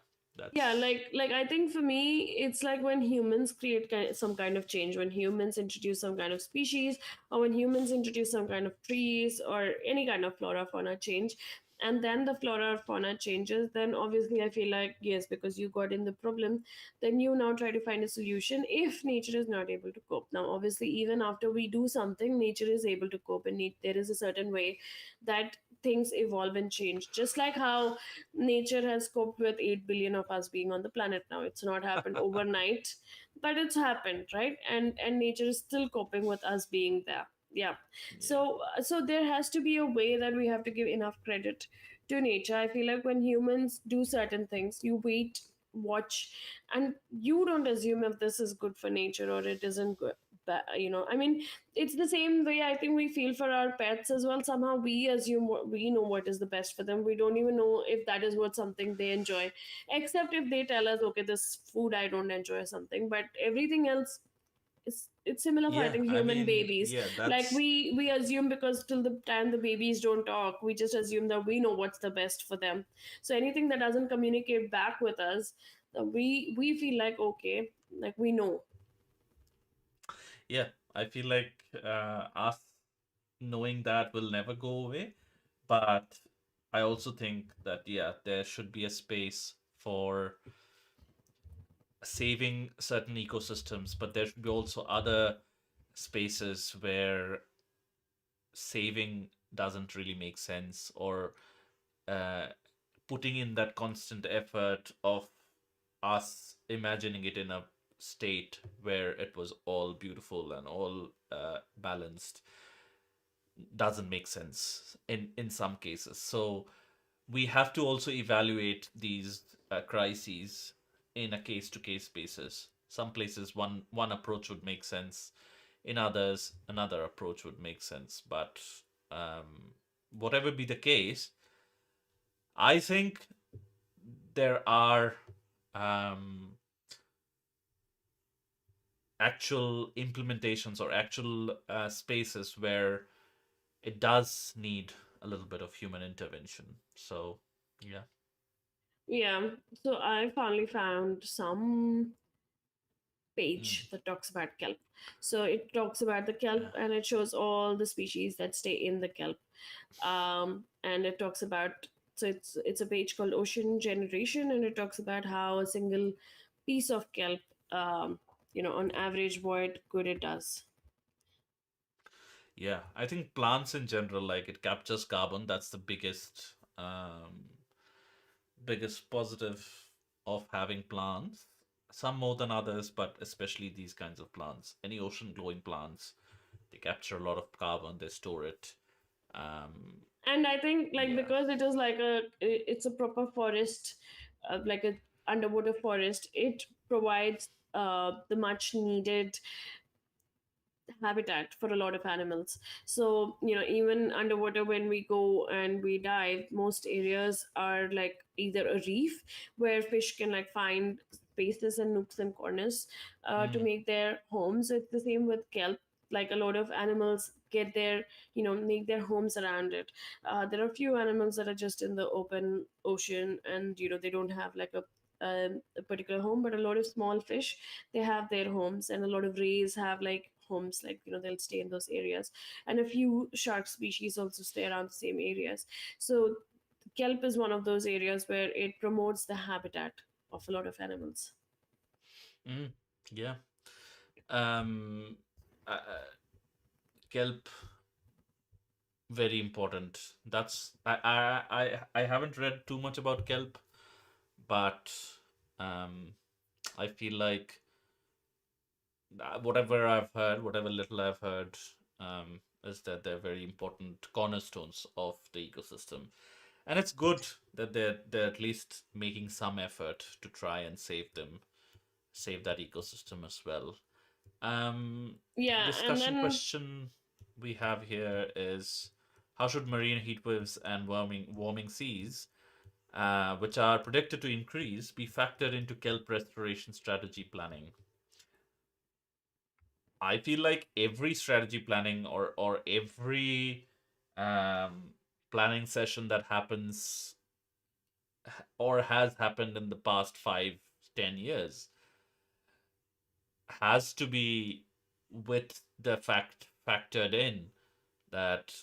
Yeah, that's like I think for me it's like when humans create some kind of change, when humans introduce some kind of species, or when humans introduce some kind of trees or any kind of flora fauna change, and then the flora or fauna changes, then obviously I feel like yes, because you got in the problem, then you now try to find a solution if nature is not able to cope. Now obviously even after we do something, nature is able to cope, and there is a certain way that things evolve and change, just like how nature has coped with 8 billion of us being on the planet now. It's not happened overnight, but it's happened, right? And nature is still coping with us being there. Yeah. yeah. So there has to be a way that we have to give enough credit to nature. I feel like when humans do certain things, you wait, watch, and you don't assume if this is good for nature or it isn't good. I mean, it's the same way I think we feel for our pets as well. Somehow we assume we know what is the best for them. We don't even know if that is what something they enjoy, except if they tell us, okay, this food I don't enjoy or something. But everything else, it's similar for I Yeah, think I human mean, babies. yeah, Like that's we assume because till the time the babies don't talk, we just assume that we know what's the best for them. So anything that doesn't communicate back with us, we feel like okay, like we know. yeah. I feel like us knowing that will never go away, but I also think that yeah, there should be a space for saving certain ecosystems, but there should be also other spaces where saving doesn't really make sense, or uh, putting in that constant effort of us imagining it in a state where it was all beautiful and all balanced doesn't make sense in some cases. So we have to also evaluate these crises in a case to case basis. Some places one approach would make sense, in others another approach would make sense. But whatever be the case, I think there are um, actual implementations or actual spaces where it does need a little bit of human intervention. So, yeah. Yeah. So I finally found some Mm. page that talks about kelp. So it talks about the kelp and it shows all the species that stay in the kelp. And it talks about, so it's a page called Ocean Generation, and it talks about how a single piece of kelp, on average, what good it does. Yeah, I think plants in general, like it captures carbon. That's the biggest positive of having plants. Some more than others, but especially these kinds of plants. Any ocean glowing plants, they capture a lot of carbon. They store it. Um, And I think like yeah. because it is like it's a proper forest, like a underwater forest, it provides the much needed habitat for a lot of animals. So even underwater, when we go and we dive, most areas are like either a reef where fish can like find spaces and nooks and corners to Mm, make their homes. It's the same with kelp. Like a lot of animals get their, make their homes around it. There are a few animals that are just in the open ocean, and they don't have like a particular home, but a lot of small fish, they have their homes, and a lot of rays have like homes, like they'll stay in those areas, and a few shark species also stay around the same areas. So kelp is one of those areas where it promotes the habitat of a lot of animals. mm, yeah. Um, uh, uh, kelp. very important. That's I haven't read too much about kelp, but um, I feel like whatever I've heard, whatever little I've heard, is that they're very important cornerstones of the ecosystem, and it's good that they're at least making some effort to try and save them, save that ecosystem as well. Um, Yeah, and Discussion then question we have here is how should marine heat waves and warming seas, which are predicted to increase, be factored into kelp restoration strategy planning? I feel like every strategy planning or every um, planning session that happens or has happened in the past 5, 10 years has to be with the fact factored in that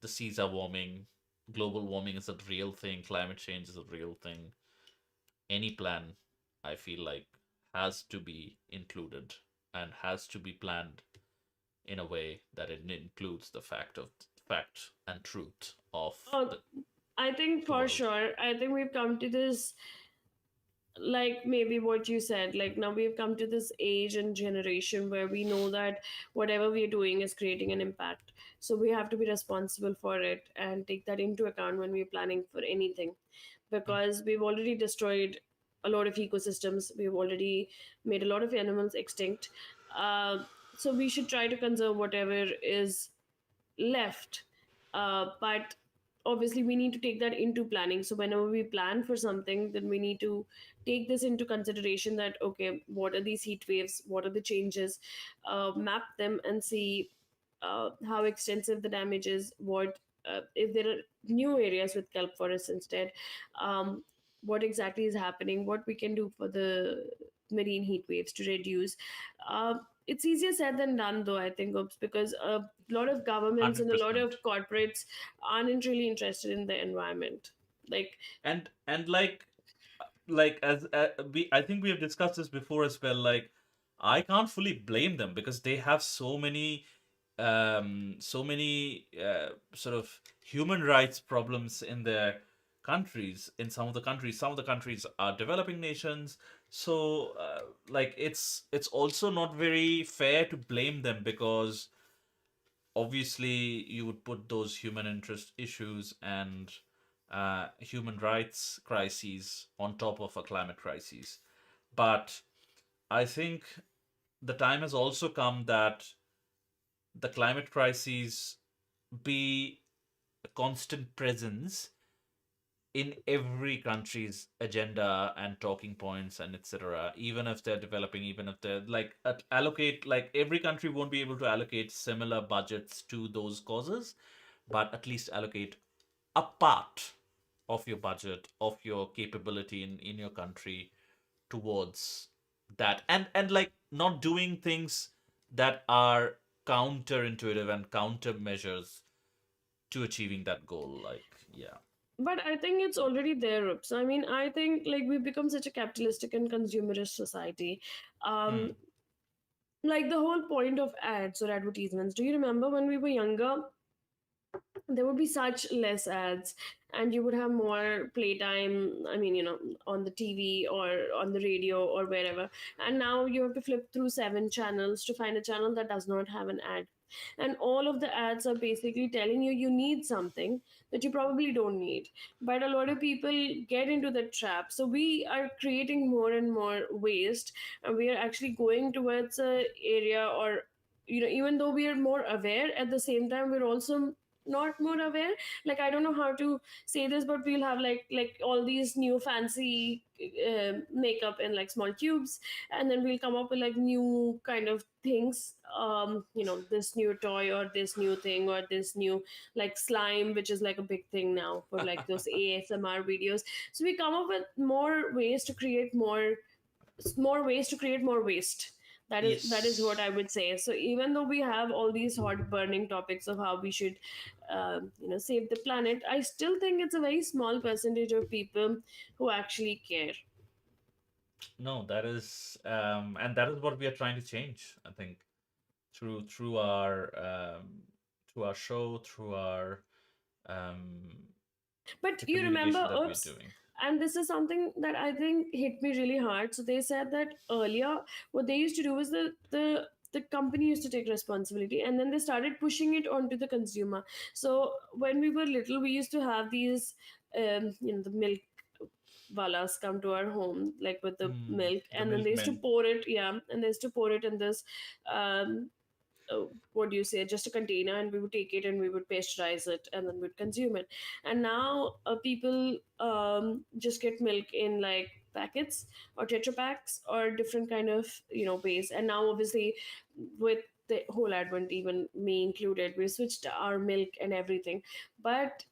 the seas are warming, global warming is a real thing, climate change is a real thing. Any plan, I feel like, has to be included and has to be planned in a way that it includes the fact and truth of uh, I think the for world. sure, I think we've come to this, like maybe what you said, like now we've come to this age and generation where we know that whatever we're doing is creating an impact, so we have to be responsible for it and take that into account when we're planning for anything, because we've already destroyed a lot of ecosystems, we've already made a lot of animals extinct. uh, so we should try to conserve whatever is left. But obviously, we need to take that into planning. So, whenever we plan for something, then we need to take this into consideration that, okay, what are these heat waves? What are the changes? Map them and see how extensive the damage is. What if there are new areas with kelp forests instead? Um, what exactly is happening? What we can do for the marine heat waves to reduce. It's easier said than done, though, I think, Oops, because a lot of governments and a lot of 100%. corporates aren't really interested in the environment. Like, And like as we I think we have discussed this before as well. Like I can't fully blame them because they have so many sort of human rights problems in their countries. In some of the countries are developing nations. So like it's also not very fair to blame them because obviously you would put those human interest issues and human rights crises on top of a climate crisis. But I think the time has also come that the climate crisis be a constant presence in every country's agenda and talking points and etc, even if they're developing, even if they're like allocate, like every country won't be able to allocate similar budgets to those causes, but at least allocate a part of your budget, of your capability in your country towards that, and like not doing things that are counterintuitive and countermeasures to achieving that goal, like yeah. but I think it's already there, Rups. I mean, I think like we've become such a capitalistic and consumerist society. Um, Hmm. like the whole point of ads or advertisements. Do you remember when we were younger? There would be such less ads, and you would have more playtime, I mean, on the TV or on the radio or wherever. And now you have to flip through 7 channels to find a channel that does not have an ad, and all of the ads are basically telling you you need something that you probably don't need. But a lot of people get into the trap, so we are creating more and more waste, and we are actually going towards a area, or even though we are more aware, at the same time we're also not more aware. Like, I don't know how to say this, but we'll have like all these new fancy makeup in like small tubes, and then we'll come up with like new kind of things, this new toy or this new thing or this new like slime, which is like a big thing now for like those ASMR videos. So we come up with more ways to create more ways to create more waste. That is what I Yes. would say. So even though we have all these hot burning topics of how we should save the planet, I still think it's a very small percentage of people who actually care. No, that is and that is what we are trying to change, I think, through our through our show, through our um, But the you remember, communication that we're oops, doing. and this is something that I think hit me really hard. So they said that earlier, what they used to do was the company used to take responsibility, and then they started pushing it onto the consumer. So when we were little, we used to have these, the milk valas come to our home like with the milk, The and then they used to milkmen. pour it, yeah, and they used to pour it in this um what do you say, just a container, and we would take it and we would pasteurize it and then we'd consume it. And now people just get milk in like packets or tetra packs or different kind of ways. And now obviously with the whole advent, even me included, we switched our milk and everything. but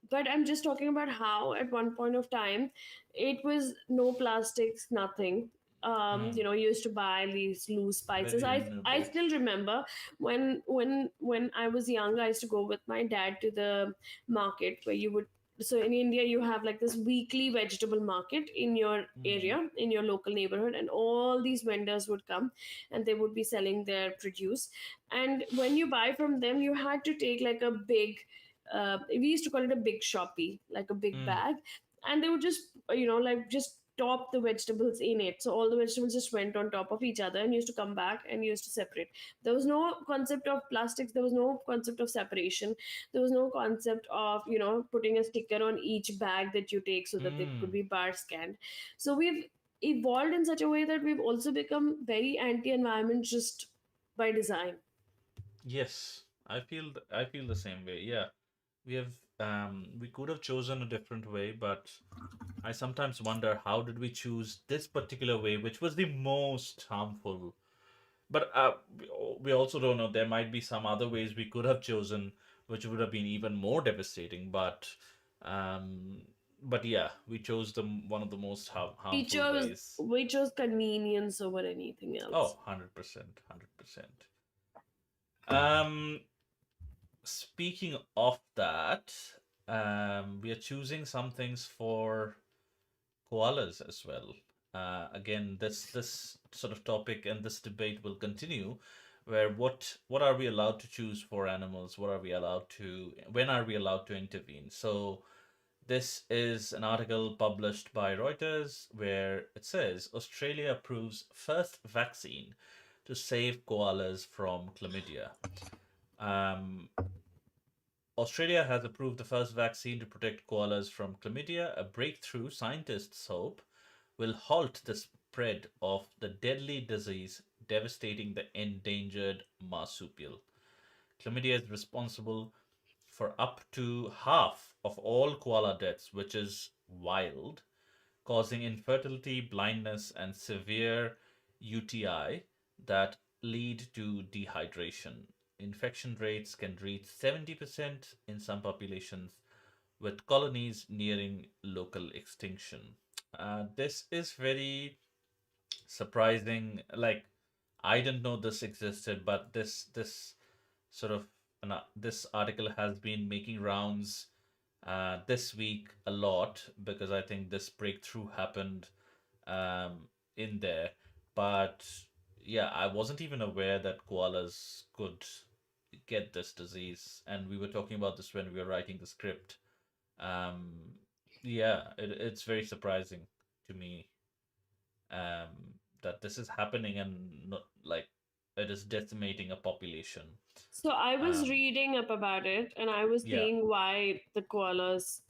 but I'm just talking about how at one point of time it was no plastics, nothing. You used to buy these loose spices. Very I renewable. still remember when I was young, I used to go with my dad to the market where you would. So in India, you have like this weekly vegetable market in your Mm, area, in your local neighborhood, and all these vendors would come, and they would be selling their produce. And when you buy from them, you had to take like a big we used to call it a big shoppy, like a big mm, bag, and they would just like just top the vegetables in it. So all the vegetables just went on top of each other and used to come back and used to separate. There was no concept of plastics. There was no concept of separation. There was no concept of putting a sticker on each bag that you take so that it could mm. be bar scanned. So we've evolved in such a way that we've also become very anti-environment just by design. Yes, I feel the same way. Yeah, we have we could have chosen a different way, but I sometimes wonder how did we choose this particular way, which was the most harmful. But we also don't know. There might be some other ways we could have chosen, which would have been even more devastating. Um, but yeah, we chose one of the most We harmful chose ways. we chose convenience over anything Oh, else. 100%, 100%. Um, Speaking of that, we are choosing some things for koalas as well. Again, this sort of topic and this debate will continue, where what are we allowed to choose for animals? What are we allowed to? When are we allowed to intervene? So this is an article published by Reuters where it says Australia approves first vaccine to save koalas from chlamydia. Um, Australia has approved the first vaccine to protect koalas from chlamydia, a breakthrough scientists hope will halt the spread of the deadly disease devastating the endangered marsupial. Chlamydia is responsible for up to half of all koala deaths, which is wild, causing infertility, blindness, and severe UTI that lead to dehydration. Infection rates can reach 70% in some populations, with colonies nearing local extinction. This is very surprising. Like, I didn't know this existed, but this sort of this article has been making rounds this week a lot because I think this breakthrough happened in there. But yeah, I wasn't even aware that koalas could get this disease, and we were talking about this when we were writing the script. Um, yeah, it's very surprising to me that this is happening and not like it is decimating a population. So I was Um, reading up about it, and I was yeah. seeing why the koalas,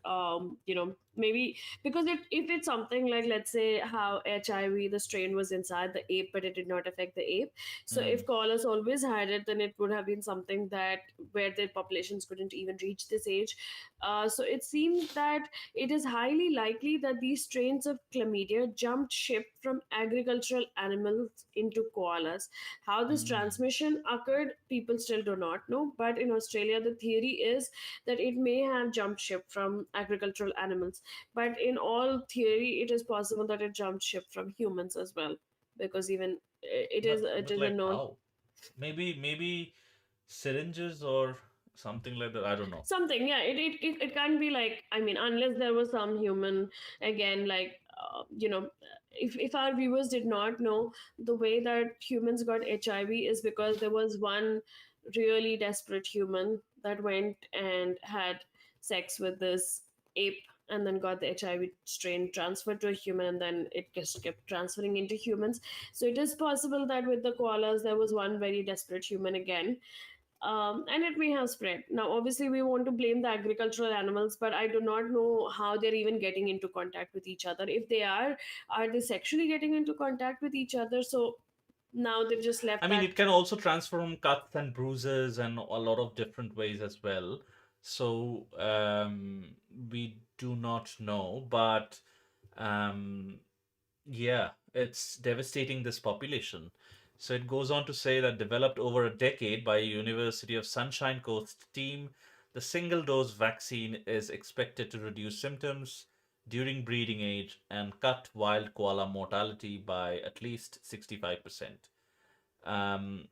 maybe because if it's something like, let's say how HIV, the strain was inside the ape, but it did not affect the ape. So Mm, if koalas always had it, then it would have been something that where their populations couldn't even reach this age. So it seems that it is highly likely that these strains of chlamydia jumped ship from agricultural animals into koalas. How this mm. transmission occurred, people still do not know. But in Australia, the theory is that it may have jumped ship from agricultural animals. But in all theory, it is possible that it jumped ship from humans as well, because even it But is a like known how? Maybe syringes or something like that. I don't know. something. Yeah, it can't be like, I mean, unless there was some human, again, like if our viewers did not know, the way that humans got HIV is because there was one. really desperate human that went and had sex with this ape and then got the HIV strain transferred to a human, and then it just kept transferring into humans. So it is possible that with the koalas there was one very desperate human again, and it may have spread. Now, obviously, we want to blame the agricultural animals, but I do not know how they're even getting into contact with each other. If they are they sexually getting into contact with each other? So now they've just I left mean, that. it can also transform cuts and bruises and a lot of different ways as well. So we do not know, but um, yeah, it's devastating this population. So it goes on to say that developed over a decade by a University of Sunshine Coast team, the single dose vaccine is expected to reduce symptoms during breeding age and cut wild koala mortality by at least 65%. Um,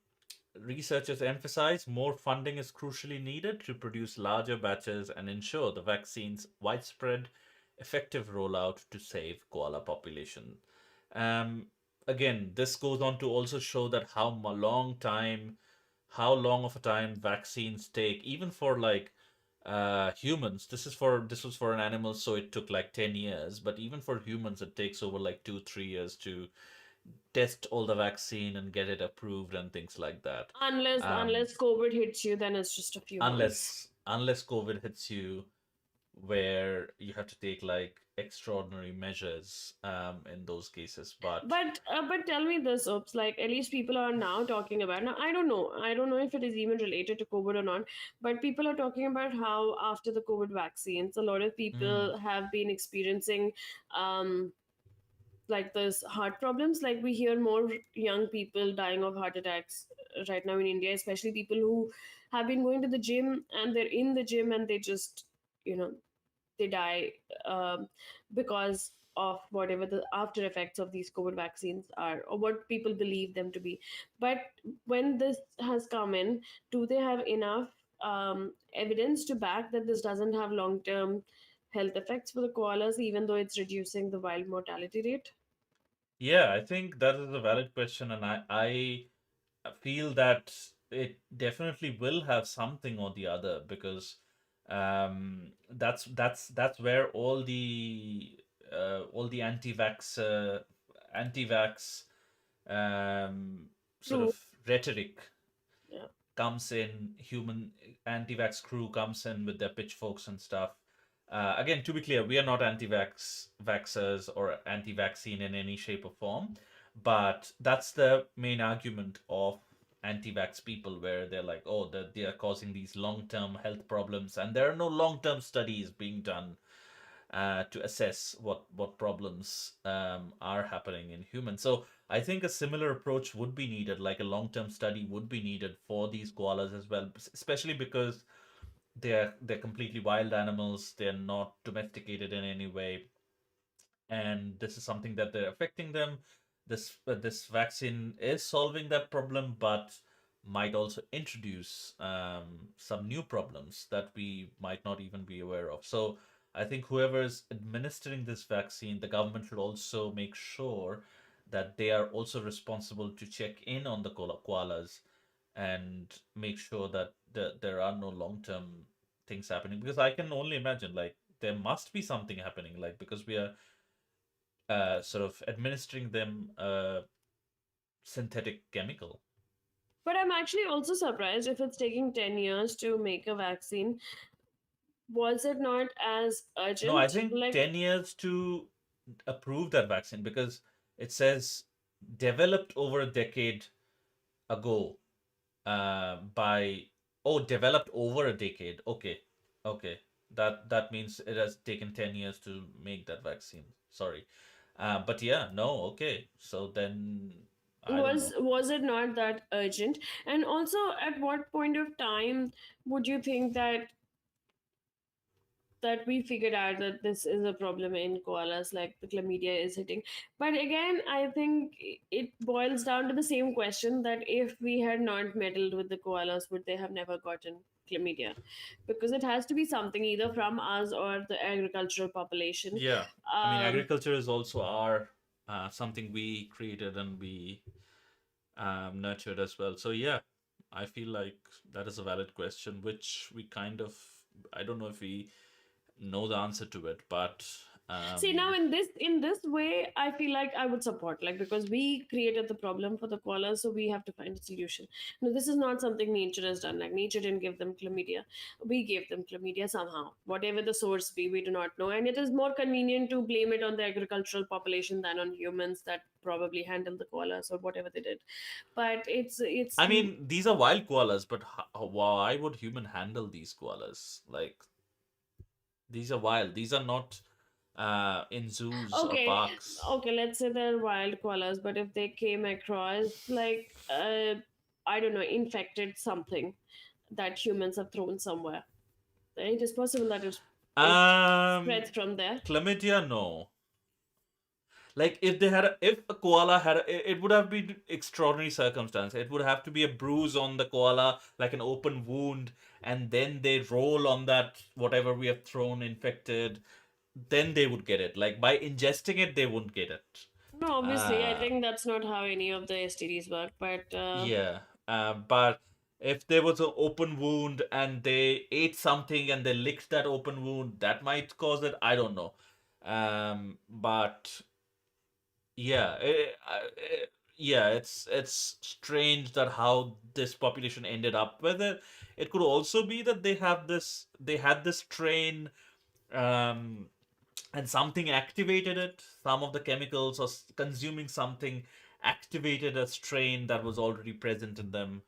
Researchers emphasize more funding is crucially needed to produce larger batches and ensure the vaccine's widespread, effective rollout to save koala population. Um, Again, this goes on to also show that how long of a time vaccines take, even for like humans. This was for an animal, so it took like 10 years. But even for humans, it takes over like 2 3 years to test all the vaccine and get it approved and things like that. Um, Unless COVID hits you, then it's just a few months. unless COVID hits you, where you have to take like extraordinary measures in those cases. But But tell me this, Oops, like at least people are now talking about. Now I don't know if it is even related to COVID or not, but people are talking about how after the COVID vaccines, a lot of mm, people have been experiencing um like this heart problems. Like we hear more young people dying of heart attacks right now in India, especially people who have been going to the gym and they're in the gym and they just, you know, they die because of whatever the after effects of these COVID vaccines are, or what people believe them to be. But when this has come in, do they have enough evidence to back that this doesn't have long term health effects for the koalas, even though it's reducing the wild mortality rate? yeah, I think that is a valid question, and I feel that it definitely will have something or the other because that's where all the anti-vax sort True. of rhetoric Yeah. comes in. Human anti-vax crew comes in with their pitchforks and stuff. Again, to be clear, we are not vaxxers or anti-vaccine in any shape or form, but that's the main argument of anti-vax people, where they're like, oh, that they are causing these long-term health problems, and there are no long-term studies being done to assess what problems are happening in humans. So I think a similar approach would be needed, like a long-term study would be needed for these koalas as well, especially because they're completely wild animals. They're not domesticated in any way, and this is something that they're affecting them. This vaccine is solving that problem, but might also introduce some new problems that we might not even be aware of. So I think whoever is administering this vaccine, the government should also make sure that they are also responsible to check in on the koalas and make sure that there are no long-term things happening, because I can only imagine like there must be something happening, like because we are sort of administering them a synthetic chemical. But I'm actually also surprised if it's taking 10 years to make a vaccine. Was it not as No, I urgent? think Like, 10 years to approve that vaccine, because it says developed over a decade ago by developed over a decade. Okay, okay, that means it has taken 10 years to make that vaccine. Sorry, but yeah, no, okay, so then I don't know. was it not that urgent? And also, at what point of time would you think that we figured out that this is a problem in koalas, like the chlamydia is hitting? But again, I think it boils down to the same question, that if we had not meddled with the koalas, would they have never gotten chlamydia? Because it has to be something either from us or the agricultural population. Yeah, I mean, um agriculture is also our something we created and we nurtured as well. So yeah, I feel like that is a valid question, which we kind of, I don't know if we know the answer to it, but See, now um, in this way, I feel like I would support, like, because we created the problem for the koalas, so we have to find a solution. No, this is not something nature has done. Like, nature didn't give them chlamydia, we gave them chlamydia somehow. Whatever the source be, we do not know, and it is more convenient to blame it on the agricultural population than on humans that probably handle the koalas or whatever they did. But it's I mean, these are wild koalas, but why would human handle these koalas? Like, these are wild. These are not in zoos or okay, parks. okay, let's say they're wild koalas, but if they came across like I don't know, infected something that humans have thrown somewhere, then it is possible that it Um, spreads from there. chlamydia, no. Like if a koala had it would have been extraordinary circumstance. It would have to be a bruise on the koala, like an open wound, and then they roll on that whatever we have thrown infected. Then they would get it. Like by ingesting it, they wouldn't get it. No, obviously, I Uh, think that's not how any of the STDs work, but yeah. But if there was an open wound and they ate something and they licked that open wound, that might cause it. I don't know. But yeah, yeah, it's strange that how this population ended up with it. It could also be that they had this strain, um, and something activated it. Some of the chemicals or consuming something activated a strain that was already present in them.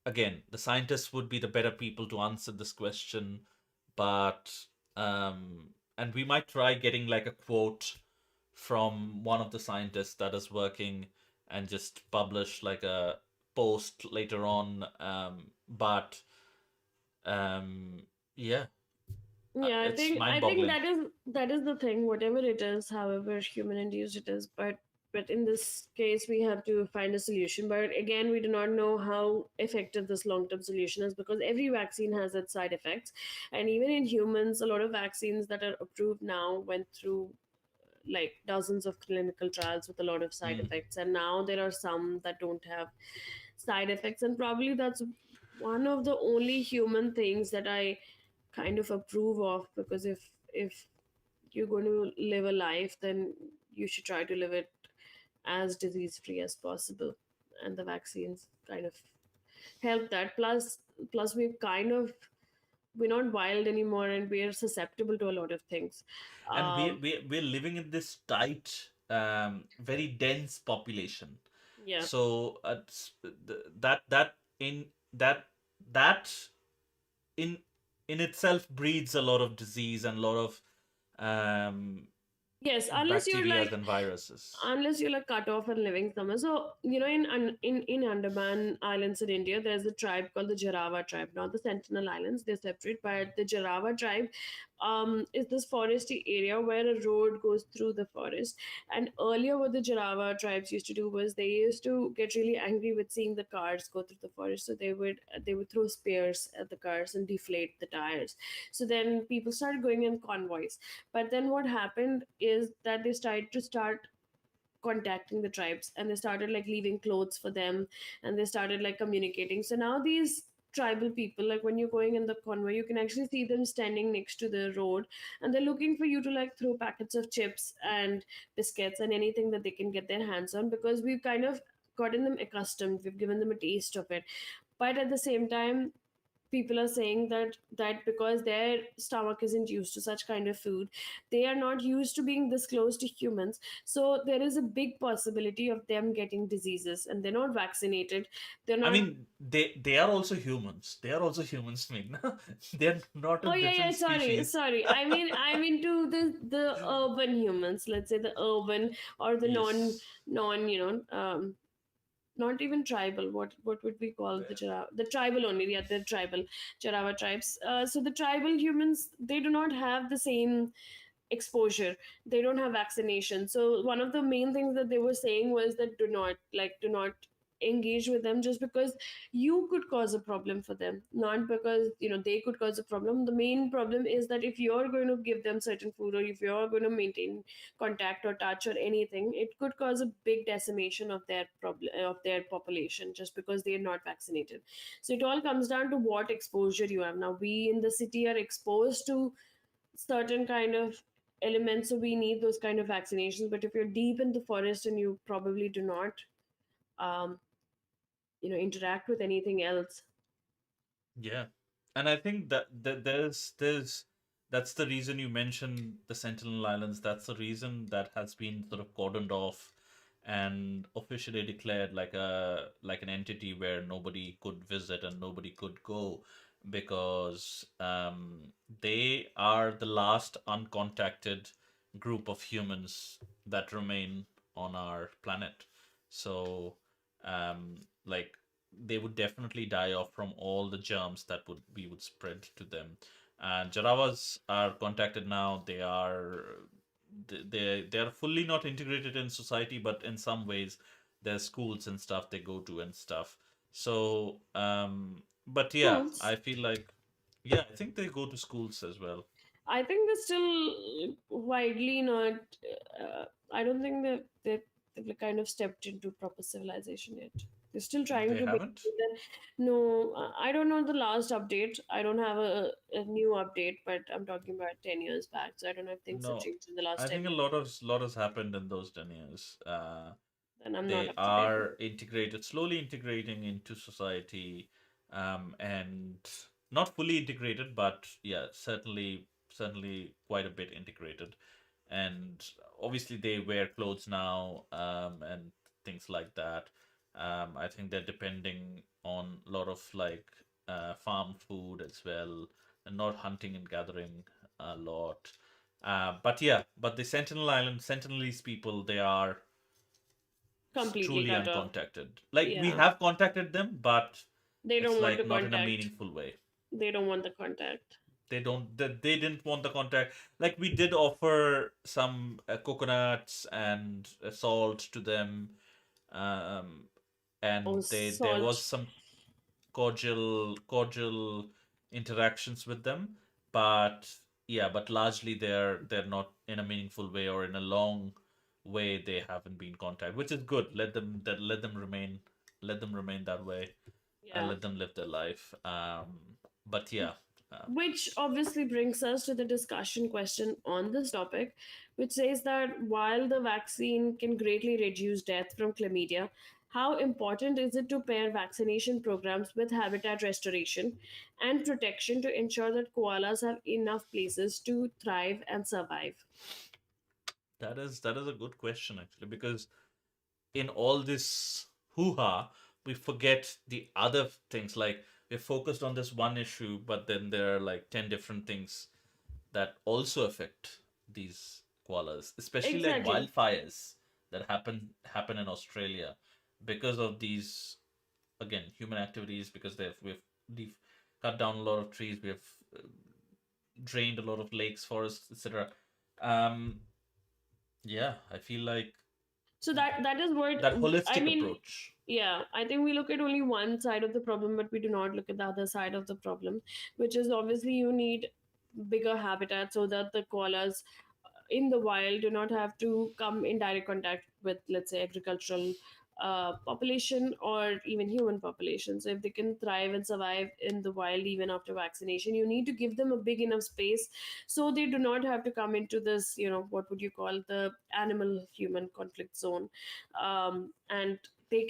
Again, the scientists would be the better people to answer this question, but and we might try getting like a quote from one of the scientists that is working and just publish like a post later on. But um, yeah, yeah, I it's think mind I think boggling. that is the thing, whatever it is, however human induced it is, but in this case we have to find a solution. But again, we do not know how effective this long term solution is, because every vaccine has its side effects, and even in humans, a lot of vaccines that are approved now went through like dozens of clinical trials with a lot of side Mm. effects, and now there are some that don't have side effects, and probably that's one of the only human things that I kind of approve of, because if you're going to live a life, then you should try to live it as disease free as possible, and the vaccines kind of help that. Plus we're not wild anymore, and we're susceptible to a lot of things. And um we're living in this tight, very dense population. yeah. So that in that that in in itself breeds a lot of disease and a lot of um, Yes, bacteria and viruses. unless you're like cut off and living somewhere. So you know, in Andaman Islands in India, there's a tribe called the Jarava tribe. Not the Sentinel Islands; they're separate. But the Jarava tribe is this foresty area where a road goes through the forest. And earlier, what the Jarava tribes used to do was they used to get really angry with seeing the cars go through the forest. So they would throw spears at the cars and deflate the tires. So then people started going in convoys, but then what happened is that they started to start contacting the tribes, and they started like leaving clothes for them, and they started like communicating. So now these tribal people, like when you're going in the convoy, you can actually see them standing next to the road, and they're looking for you to like throw packets of chips and biscuits and anything that they can get their hands on, because we've kind of gotten them accustomed, we've given them a taste of it. But at the same time, people are saying that because their stomach isn't used to such kind of food, they are not used to being this close to humans, so there is a big possibility of them getting diseases, and they're not vaccinated, they're I not. mean, they are also humans. They are also humans, Meghna. They're not a Oh yeah, yeah, different sorry, species. sorry, I mean to the urban humans, let's say the urban or the Yes. non not even tribal, what would we call the the tribal only, yeah, the tribal Jarawa tribes. So the tribal humans, they do not have the same exposure, they don't have vaccination. So one of the main things that they were saying was that do not engage with them just because you could cause a problem for them, not because they could cause a problem. The main problem is that if you're going to give them certain food, or if you're going to maintain contact or touch or anything, it could cause a big decimation of their problem, of their population, just because they're not vaccinated. So it all comes down to what exposure you have. Now we in the city are exposed to certain kind of elements, so we need those kind of vaccinations. But if you're deep in the forest and you probably do not um, interact with anything else. Yeah, and I think that there's that's the reason you mentioned the Sentinel Islands. That's the reason that has been sort of cordoned off and officially declared like an entity where nobody could visit and nobody could go, because they are the last uncontacted group of humans that remain on our planet. So like they would definitely die off from all the germs that would we would spread to them. And Jarawas are contacted now. They are fully not integrated in society, but in some ways, there's schools and stuff they go to and stuff. So, but yeah, Schools, I feel like, yeah, I think they go to schools as well. I think they're still widely not. I don't think that they've kind of stepped into proper civilization yet. They're still trying They to make haven't. that. No, I don't know the last update. I don't have a new update, but I'm talking about 10 years back. So I don't know if things have No, changed in the last I ten think a years. lot has happened in those 10 years. Then I'm not They up to date. are integrated, slowly integrating into society, and not fully integrated, but yeah, certainly quite a bit integrated. And obviously, they wear clothes now, and things like that. I think they're depending on a lot of like farm food as well, and not hunting and gathering a lot. But yeah, but the Sentinel Island, Sentinelese people, they are Completely truly cut off. uncontacted. Like we Yeah, have contacted them, but they it's don't want to like not in a contact. meaningful way. They don't want the contact. They didn't want the contact. Like we did offer some coconuts and salt to them, um, and Oh, there was salt. some cordial interactions with them, but yeah, but largely they're not in a meaningful way or in a long way. They haven't been contacted, which is good. Let them remain that way, and Yeah. let them live their life. But yeah, uh, Which obviously brings us to the discussion question on this topic, which says that while the vaccine can greatly reduce death from chlamydia, how important is it to pair vaccination programs with habitat restoration and protection to ensure that koalas have enough places to thrive and survive? that is a good question actually, because in all this hoo-ha, we forget the other things. Like we're focused on this one issue, but then there are like 10 different things that also affect these koalas, especially like Exactly. wildfires that happen in Australia because of these, again, human activities, because we've cut down a lot of trees, we have uh, drained a lot of lakes, forests, etc. Um, yeah, I feel like So that is what that I holistic mean. approach. Yeah, I think we look at only one side of the problem, but we do not look at the other side of the problem, which is obviously you need bigger habitat so that the koalas in the wild do not have to come in direct contact with, let's say, agricultural population or even human population. So if they can thrive and survive in the wild even after vaccination, you need to give them a big enough space so they do not have to come into this, what would you call, the animal human conflict zone. And they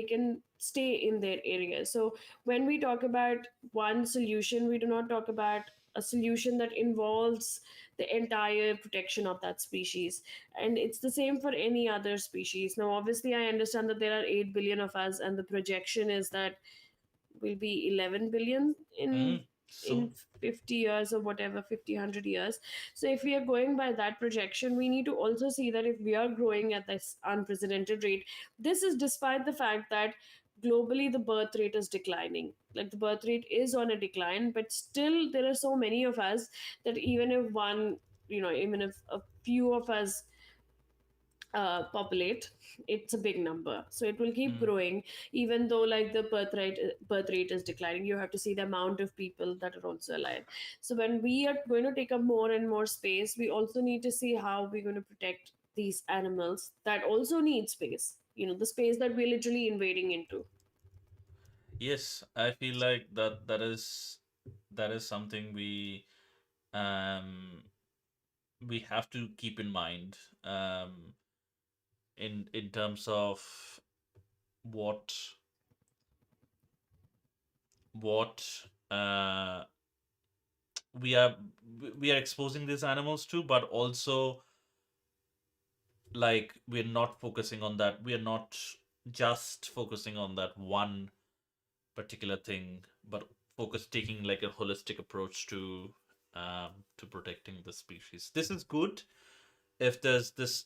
can stay in their area. So when we talk about one solution, we do not talk about a solution that involves the entire protection of that species. And it's the same for any other species. Now obviously I understand that there are 8 billion of us, and the projection is that will be 11 billion in in Soon. 50 years or whatever, 50, 100 years. So if we are going by that projection, we need to also see that if we are growing at this unprecedented rate, this is despite the fact that globally the birth rate is declining. Like the birth rate is on a decline, but still there are so many of us that even if one, even if a few of us populate, it's a big number, so it will keep Mm. growing. Even though like the birth rate is declining, you have to see the amount of people that are also alive. So when we are going to take up more and more space, we also need to see how we're going to protect these animals that also need space, the space that we're literally invading into. Yes, I feel like that is something um we have to keep in mind in terms of what what uh we are we are exposing these animals to, but also like we're not focusing on that. We are not just focusing on that one particular thing, but focus taking like a holistic approach to protecting the species. This is good if there's this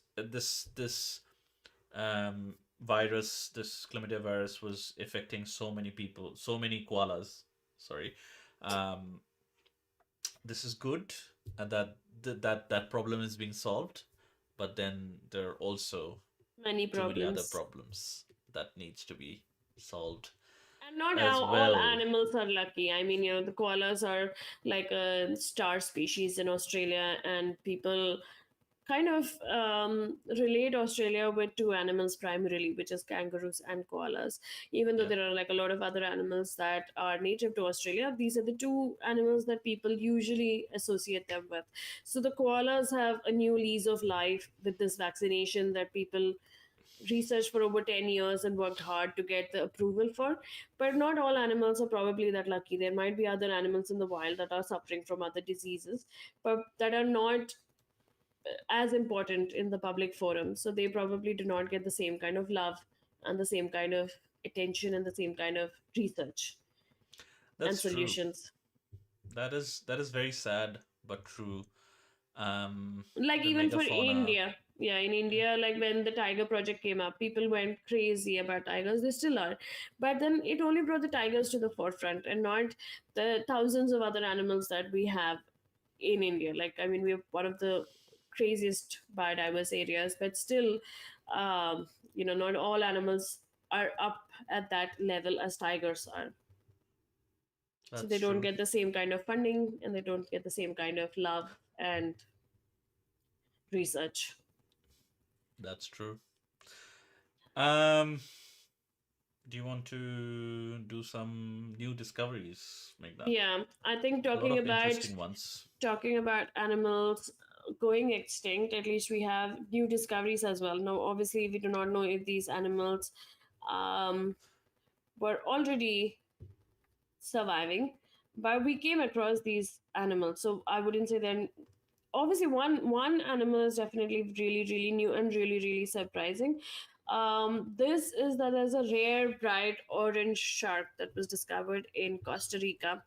virus, this chlamydia virus was affecting so many people, so many koalas. Sorry, um, this is good, and that problem is being solved. But then there are also Many too many other problems. problems that needs to be solved And not as all well. animals are lucky. I mean, the koalas are like a star species in Australia, and people kind of relate Australia with two animals primarily, which is kangaroos and koalas. Even though Yeah, there are like a lot of other animals that are native to Australia, these are the two animals that people usually associate them with. So the koalas have a new lease of life with this vaccination that people researched for over 10 years and worked hard to get the approval for. But not all animals are probably that lucky. There might be other animals in the wild that are suffering from other diseases, but that are not as important in the public forum. So they probably do not get the same kind of love and the same kind of attention and the same kind of research and that's true. solutions. That is very sad but true. Like The even for megafauna. India, yeah, in Yeah, India, like when the tiger project came up, people went crazy about tigers. They still are, but then it only brought the tigers to the forefront and not the thousands of other animals that we have in India. Like, I mean, we're one of the craziest biodiverse areas, but still, not all animals are up at that level as tigers are. So that's they don't true. get the same kind of funding and they don't get the same kind of love and research. That's true. Um, do you want to do some new discoveries, Meghna? Yeah, I think A lot talking of about interesting ones. talking about animals going extinct, at least we have new discoveries as well. Now, obviously, we do not know if these animals um, were already surviving, but we came across these animals. So I wouldn't say then. Obviously, one animal is definitely really really new and really really surprising. This is that there's a rare bright orange shark that was discovered in Costa Rica,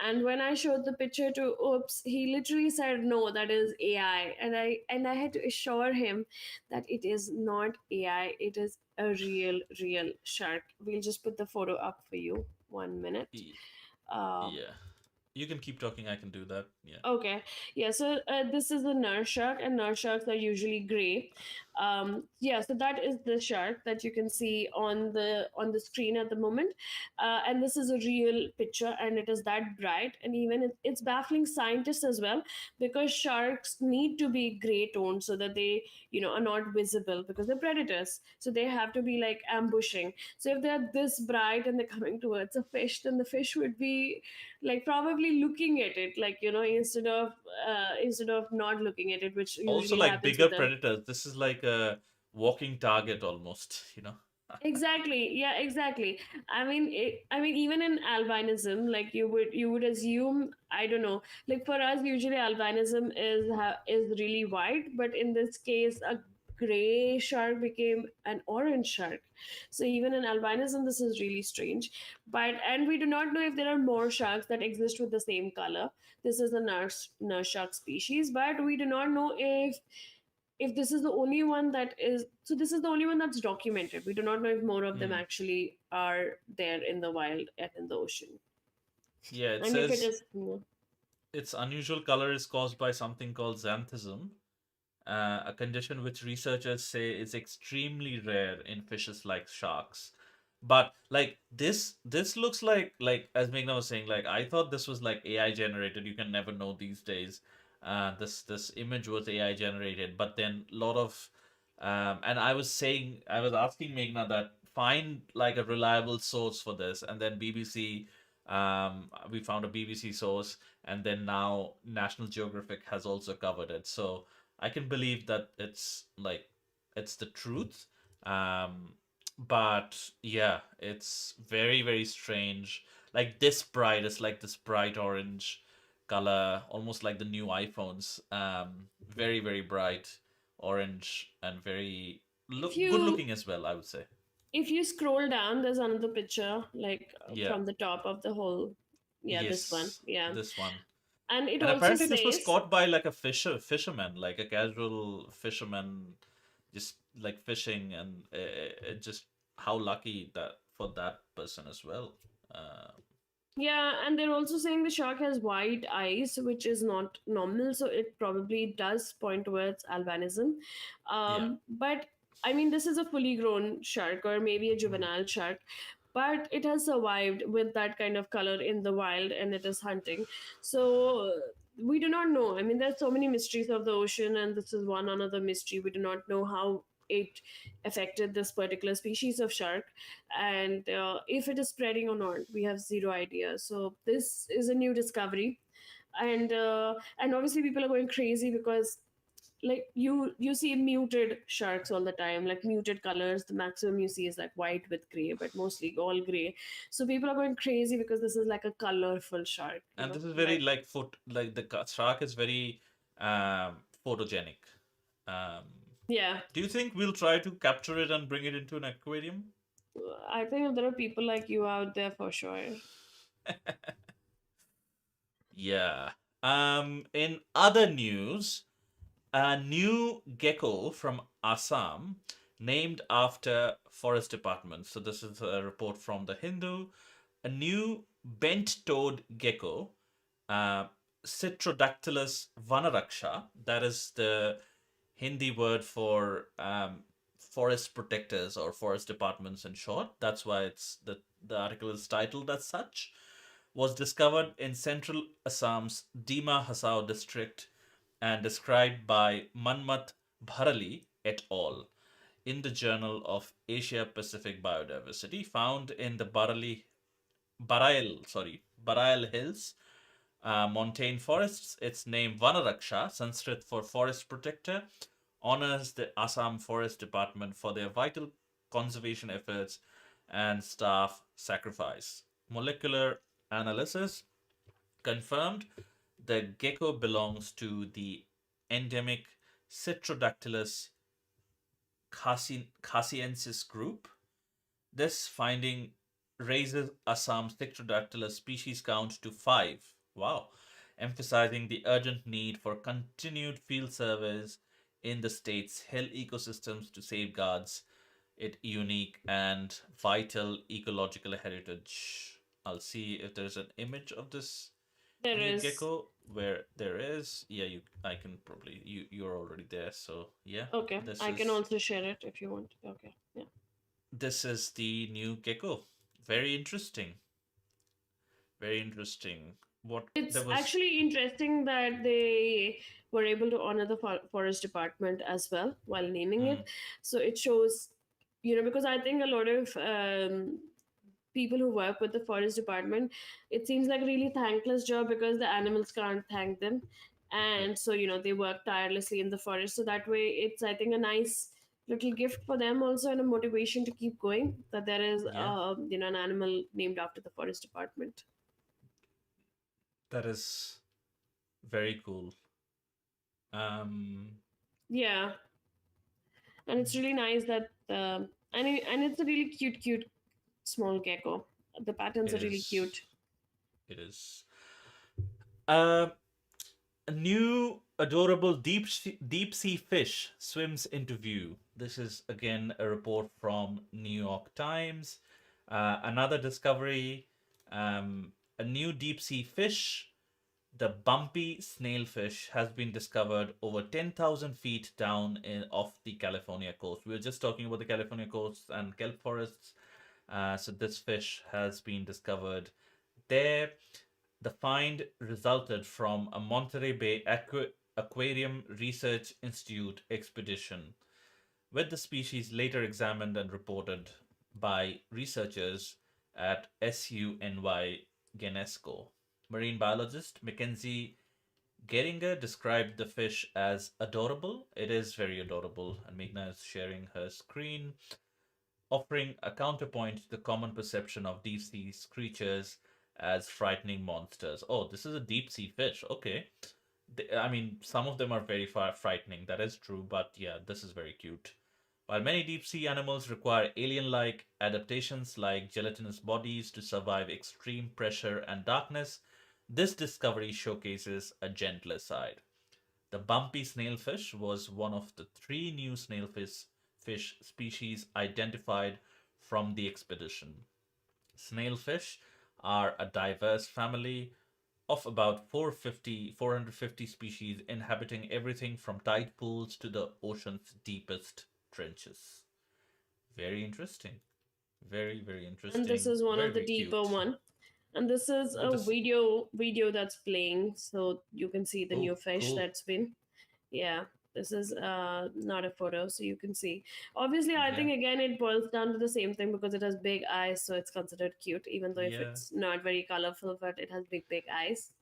and when I showed the picture to Oops, he literally said no, that is AI, and I had to assure him that it is not AI, it is a real shark. We'll just put the photo up for you. 1 minute. Y- Um, yeah, you can keep talking. I can do that. Yeah, Okay, yeah. So this is the nurse shark, and nurse sharks are usually gray. Yeah, so that is the shark that you can see on the screen at the moment, and this is a real picture, and it is that bright, and even it's baffling scientists as well because sharks need to be gray toned so that they are not visible because they're predators, so they have to be like ambushing. So if they're this bright and they're coming towards a fish, then the fish would be like probably looking at it like instead of not looking at it, which also usually like happens bigger with them. predators. This is like a walking target almost. You know. Exactly, yeah, exactly. I mean even in albinism, like you would assume, I don't know, like for us usually albinism is really white, but in this case a gray shark became an orange shark. So even in albinism this is really strange. But and we do not know if there are more sharks that exist with the same color. This is a nurse shark species, but we do not know if this is the only one that is, so this is the only one that's documented. We do not know if more of them Hmm. actually are there in the wild and in the ocean, Yeah, it and if it says is. its unusual color is caused by something called xanthism, a condition which researchers say is extremely rare in fishes like sharks. But like this looks like as Meghna was saying, like I thought this was like AI generated. You can never know these days. This image was AI generated, but then a lot of and I was asking Meghna that find like a reliable source for this, and then BBC, we found a BBC source, and then now National Geographic has also covered it. So I can believe that it's the truth. But yeah, it's very, very strange. Like this bright, it's like this bright orange color, almost like the new iPhones. Very, very bright orange and very If good you looking as well, I would say. if you scroll down, there's another picture, like Yeah. from the top of the whole. Yeah, this one. Yes, Yeah, this one. and it And also apparently this was says, caught by like a fisherman, like a casual fisherman, just like fishing, and it just how lucky that for that person as well. Uh, yeah, and they're also saying the shark has white eyes, which is not normal, so it probably does point towards albinism. yeah. But I mean, this is a fully grown shark or maybe a Mm. juvenile shark, but it has survived with that kind of color in the wild and it is hunting. So we do not know. I mean, there's so many mysteries of the ocean, and this is one another mystery. We do not know how it affected this particular species of shark, and if it is spreading or not, we have zero idea. So this is a new discovery, and obviously people are going crazy because like you see muted sharks all the time, like muted colors. The maximum you see is like white with gray, but mostly all gray. So people are going crazy because this is like a colorful shark, And this is very like, like like the shark is very photogenic. Um, yeah. do you think we'll try to capture it and bring it into an aquarium? I think there are people like you out there for sure. Yeah. In other news, a new gecko from Assam named after forest department. So this is a report from the Hindu. A new bent-toed gecko, uh, Citrodactylus vanaraksha. That is the Hindi word for forest protectors or forest departments in short. That's why it's the article is titled as such. Was discovered in central Assam's Dima Hasao district and described by Manmat Bharali et al. In the Journal of Asia Pacific Biodiversity, found in the Barail Hills montane forests. Its name Vanaraksha, Sanskrit for forest protector, honors the Assam Forest Department for their vital conservation efforts and staff sacrifice. Molecular analysis confirmed the gecko belongs to the endemic Citrodactylus cassiensis group. This finding raises Assam's Pterodactylus species count to 5. Wow. Emphasizing the urgent need for continued field service in the state's hill ecosystems to safeguard its unique and vital ecological heritage. I'll see if there's an image of this There new is. gecko where there is. Yeah, I can probably you're already there, so yeah. Okay, This I can is also share it if you want. Okay, yeah. this is the new gecko. Very interesting. Very interesting. What It's there was. actually interesting that they were able to honor the forest department as well while naming it. Mm, So it shows, because I think a lot of people who work with the forest department, it seems like a really thankless job because the animals can't thank them. yeah, And so, they work tirelessly in the forest. So that way, it's, I think, a nice little gift for them also, and a motivation to keep going, that there is, yeah, an animal named after the forest department. that is very cool. Um, Yeah, and it's really nice that and it's a really cute small gecko. The patterns it are really is. cute. It is. Uh, a new adorable deep sea fish swims into view. This is again a report from New York Times. Another discovery. A new deep sea fish The bumpy snailfish has been discovered over 10,000 feet down off the California coast. We were just talking about the California coast and kelp forests. So this fish has been discovered there. The find resulted from a Monterey Bay Aquarium Research Institute expedition, with the species later examined and reported by researchers at SUNY Genesco. Marine biologist Mackenzie Geringer described the fish as adorable. It is very adorable, and Meghna is sharing her screen, offering a counterpoint to the common perception of deep sea creatures as frightening monsters. Oh, this is a deep sea fish. Okay. I mean, some of them are very far frightening. That is true, but yeah, this is very cute. While many deep sea animals require alien like adaptations like gelatinous bodies to survive extreme pressure and darkness, this discovery showcases a gentler side. The bumpy snailfish was one of the three new snailfish species identified from the expedition. Snailfish are a diverse family of about 450 species inhabiting everything from tide pools to the ocean's deepest trenches. Very interesting. Very, very And this interesting. is one Very, of the very deeper cute. one. And this is Oh, a this. video that's playing, so you can see the new Oh, fish cool. that's been. Yeah, this is not a photo, so you can see. Obviously, I Yeah. think again it boils down to the same thing because it has big eyes, so it's considered cute, even though if Yeah. it's not very colorful, but it has big eyes.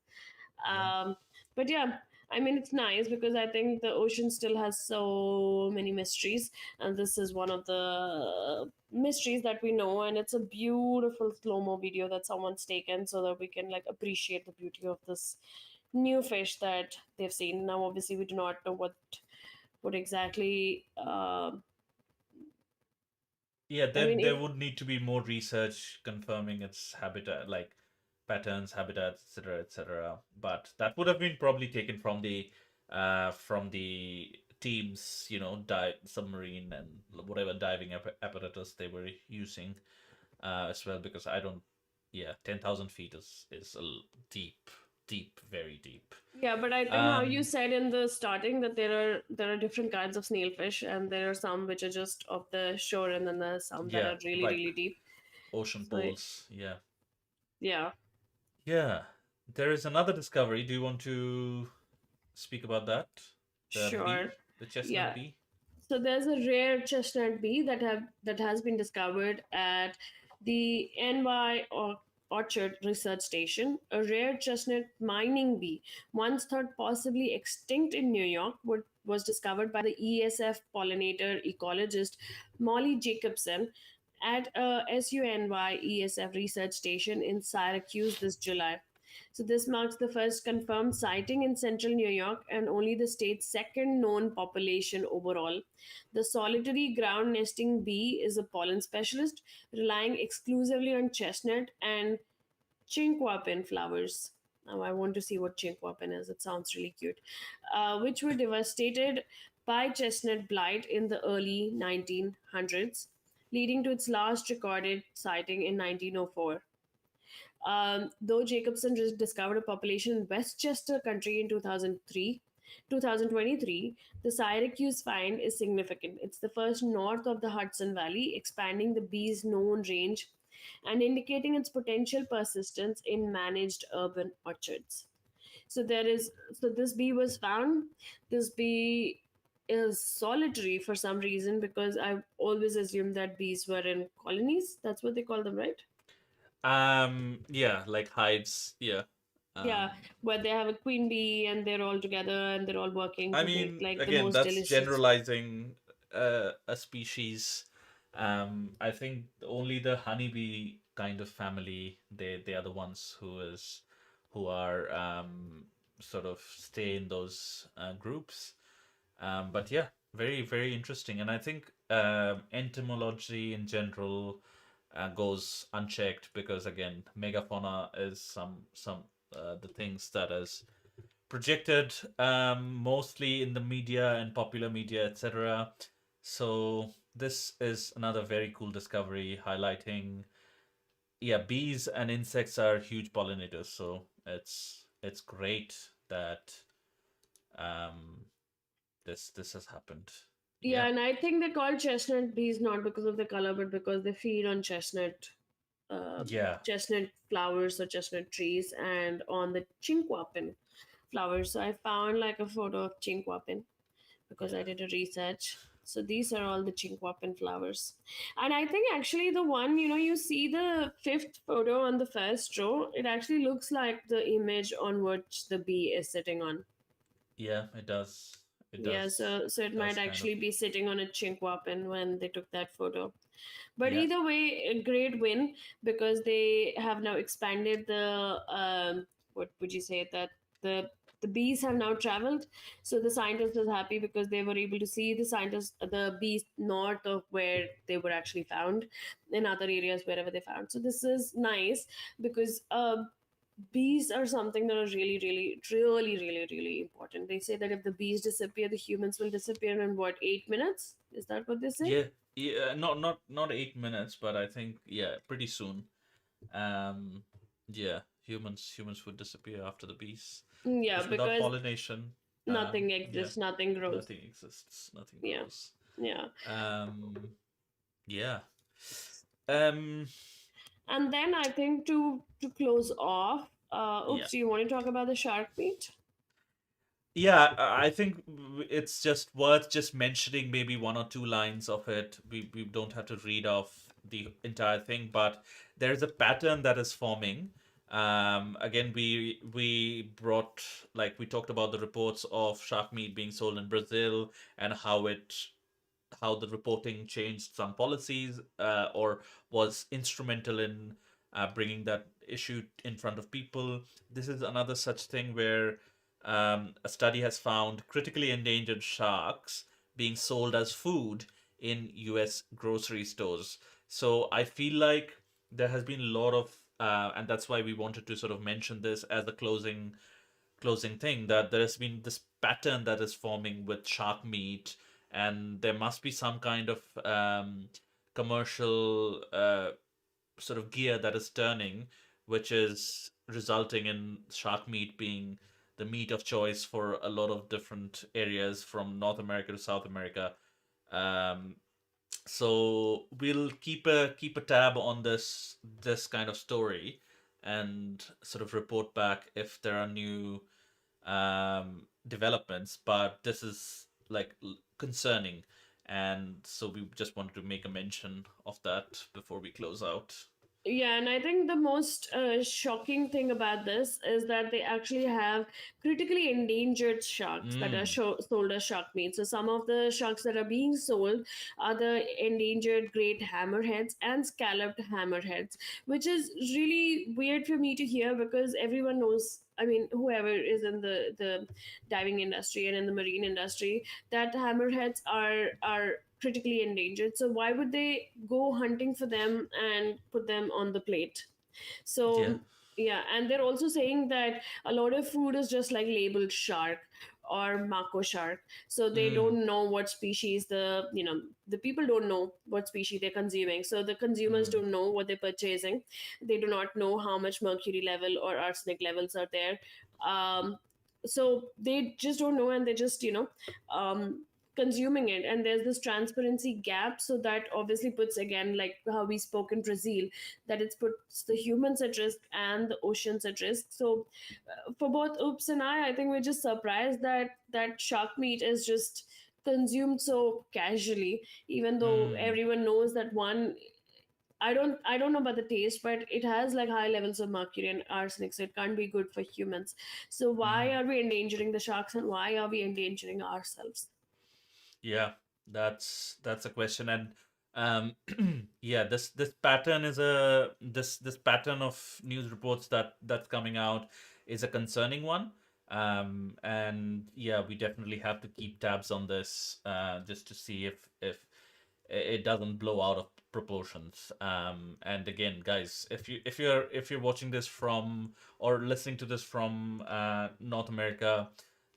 Yeah. But yeah, I mean, it's nice because I think the ocean still has so many mysteries, and this is one of the mysteries that we know. And it's a beautiful slow mo video that someone's taken so that we can like appreciate the beauty of this new fish that they've seen. Now, obviously, we do not know what exactly. Yeah, I mean, there would need to be more research confirming its habitat, like patterns, habitats, etc., etc. But that would have been probably taken from the team's, dive submarine and whatever diving apparatus they were using, as well. Because I don't, yeah, 10,000 feet is deep, deep, very deep. yeah, but I think how you Um, said in the starting that there are different kinds of snailfish, and there are some which are just off the shore, and then there are some that yeah, are really like really deep. ocean So poles. Yeah, yeah, yeah. There is another discovery. Do you want to speak about that? The bee, sure. the chestnut Yeah. bee. So there's a rare chestnut bee that has been discovered at the Orchard Research Station. A rare chestnut mining bee, once thought possibly extinct in New York, was discovered by the ESF pollinator ecologist Molly Jacobson at a SUNY ESF research station in Syracuse this July. So this marks the first confirmed sighting in central New York and only the state's second known population overall. The solitary ground nesting bee is a pollen specialist, relying exclusively on chestnut and chinquapin flowers. Now I want to see what chinquapin is. It sounds really cute. Which were devastated by chestnut blight in the early 1900s, leading to its last recorded sighting in 1904. Though Jacobson just discovered a population in Westchester County in 2023, the Syracuse find is significant. It's the first north of the Hudson Valley, expanding the bee's known range and indicating its potential persistence in managed urban orchards. So this bee was found. This bee is solitary for some reason because I've always assumed that bees were in colonies. That's what they call them, right? Yeah, like hives. Yeah. Yeah, Um, where they have a queen bee and they're all together and they're all working I to make mean, like the again, most that's delicious. generalizing a species. I think only the honeybee kind of family, they are the ones who are sort of stay in those groups. But yeah, very, very interesting. And I think entomology in general goes unchecked because again, megafauna is some the things that is projected mostly in the media and popular media, etc. So this is another very cool discovery highlighting, yeah, bees and insects are huge pollinators. So it's it's great that um this has happened. Yeah, Yeah. and I think they're called chestnut bees not because of the color, but because they feed on uh, Yeah. chestnut flowers or chestnut trees and on the chinquapin flowers. So I found like a photo of chinquapin because I Yeah. did a research. So these are all the chinquapin flowers. And I think actually the one, you see the fifth photo on the first row, it actually looks like the image on which the bee is sitting on. Yeah, it does. It Yeah, does. so it might Does kind of. actually be sitting on a chinquapin when they took that photo. But Yeah. either way, a great win because they have now expanded the what would you say that the the bees have now traveled. So the scientist is happy because they were able to see the bees north of where they were actually found, in other areas wherever they found. So this is nice because bees are something that are really, really, really, really, really important. They say that if the bees disappear, the humans will disappear in what, 8 minutes? Is that what they say? Yeah. Yeah. Not 8 minutes, but I think yeah, pretty soon. Um. Yeah. Humans would disappear after the bees, Yeah, because without because pollination, nothing yeah, exists, nothing grows. nothing exists, nothing Yeah, grows. yeah. Um. Yeah. Um. And then I think to close off, Yeah. oops, do you want to talk about the shark meat? Yeah, I think it's just worth just mentioning maybe one or two lines of it. We don't have to read off the entire thing, but there is a pattern that is forming. Again, we brought, like, we talked about the reports of shark meat being sold in Brazil, and how the reporting changed some policies, or was instrumental in bringing that issue in front of people. This is another such thing where a study has found critically endangered sharks being sold as food in US grocery stores. So I feel like there has been a lot of, and that's why we wanted to sort of mention this as the closing thing, that there has been this pattern that is forming with shark meat, and there must be some kind of commercial sort of gear that is turning, which is resulting in shark meat being the meat of choice for a lot of different areas from North America to South America. Um, so we'll keep a tab on this kind of story, and sort of report back if there are new developments. But this is like concerning, and so we just wanted to make a mention of that before we close out. Yeah, and I think the most shocking thing about this is that they actually have critically endangered sharks that are Mm, sold as shark meat. So some of the sharks that are being sold are the endangered great hammerheads and scalloped hammerheads, which is really weird for me to hear because everyone knows. I mean, whoever is in the diving industry and in the marine industry, that hammerheads are critically endangered. So why would they go hunting for them and put them on the plate? yeah. So yeah, and they're also saying that a lot of food is just like labeled shark or mako shark. So they Mm, don't know what species the people don't know what species they're consuming. So the consumers mm, don't know what they're purchasing. They do not know how much mercury level or arsenic levels are there. So they just don't know, and they just um consuming it, and there's this transparency gap, so that obviously puts, again, like how we spoke in Brazil, that it puts the humans at risk and the oceans at risk. So for both Oops and I think we're just surprised that shark meat is just consumed so casually, even though mm, everyone knows that one. I don't know about the taste, but it has like high levels of mercury and arsenic, so it can't be good for humans. So why mm. are we endangering the sharks, and why are we endangering ourselves? Yeah, that's a question. And yeah, this pattern is a this pattern of news reports that's coming out is a concerning one. And yeah, we definitely have to keep tabs on this, just to see if it doesn't blow out of proportions. And again, guys, if you're watching this from, or listening to this from North America,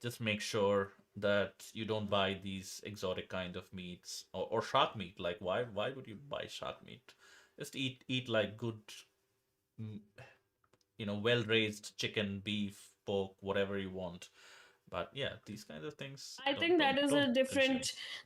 just make sure that you don't buy these exotic kind of meats, or shark meat. Like, why would you buy shark meat? Just eat like good, mm, well raised chicken, beef, pork, whatever you want. But yeah, these kinds of things I don't think don't don't consume.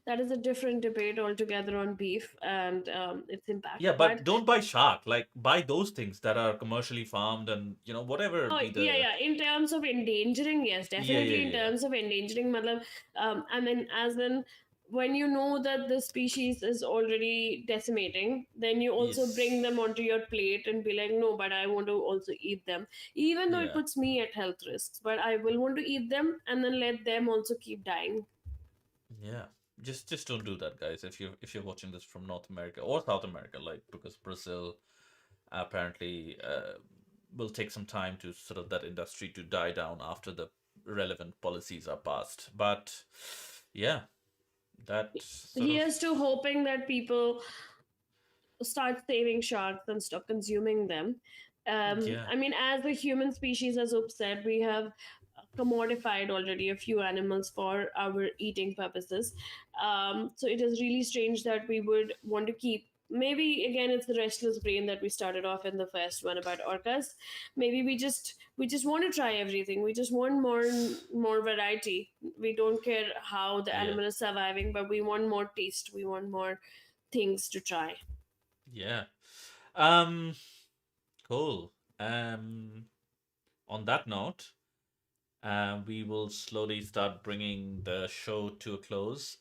that is a different debate altogether on beef and its impact. Yeah, But but don't buy shark. Like buy those things that are commercially farmed, and whatever oh, be yeah, the. yeah. In terms of endangering, yes, Yeah, yeah, definitely. In yeah, terms of endangering, matlab, I mean, as in when you know that the species is already decimating, then you also bring them yes, onto your plate and be like, no, but I want to also eat them, even though it yeah, puts me at health risks. But I will want to eat them and then let them also keep dying. yeah. Just don't do that, guys. If you're watching this from North America or South America, like because Brazil apparently will take some time to sort of that industry to die down after the relevant policies are passed. But yeah, that sort of. Here's to hoping that people start saving sharks and stop consuming them. Yeah, I mean, as the human species, as Up said, we have commodified already a few animals for our eating purposes. So it is really strange that we would want to keep. Maybe again, it's the restless brain that we started off in the first one about orcas. Maybe we just want to try everything. We just want more variety. We don't care how the yeah, animal is surviving, but we want more taste. We want more things to try. yeah. Um, cool. Um, on that note, we will slowly start bringing the show to a close.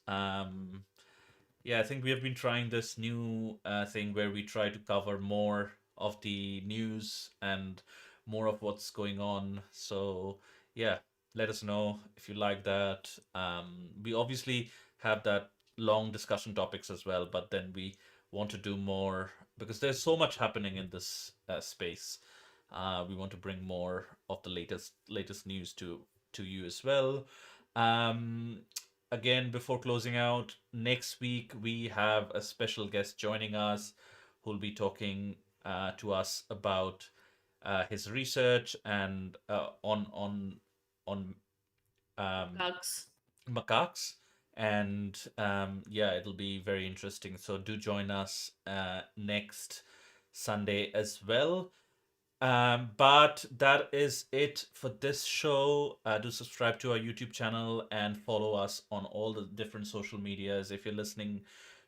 Yeah, I think we have been trying this new thing where we try to cover more of the news and more of what's going on. So, yeah, let us know if you like that. We obviously have that long discussion topics as well, but then we want to do more because there's so much happening in this space. We want to bring more of the latest news to you as well. Um, Again, before closing out, next week we have a special guest joining us who'll be talking to us about his research and on um, Bugs. macaques. And yeah, it'll be very interesting. So do join us next Sunday as well. But that is it for this show. Do subscribe to our YouTube channel and follow us on all the different social medias. If you're listening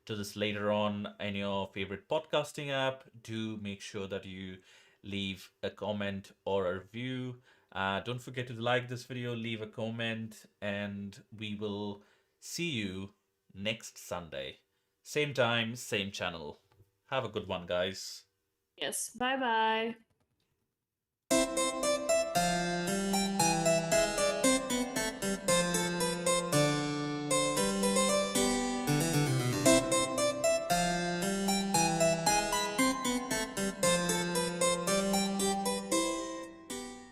to this later on in your favorite podcasting app, do make sure that you leave a comment or a review. Don't forget to like this video, leave a comment, and we will see you next Sunday. Same time, same channel. Have a good one, guys. Yes. Bye bye.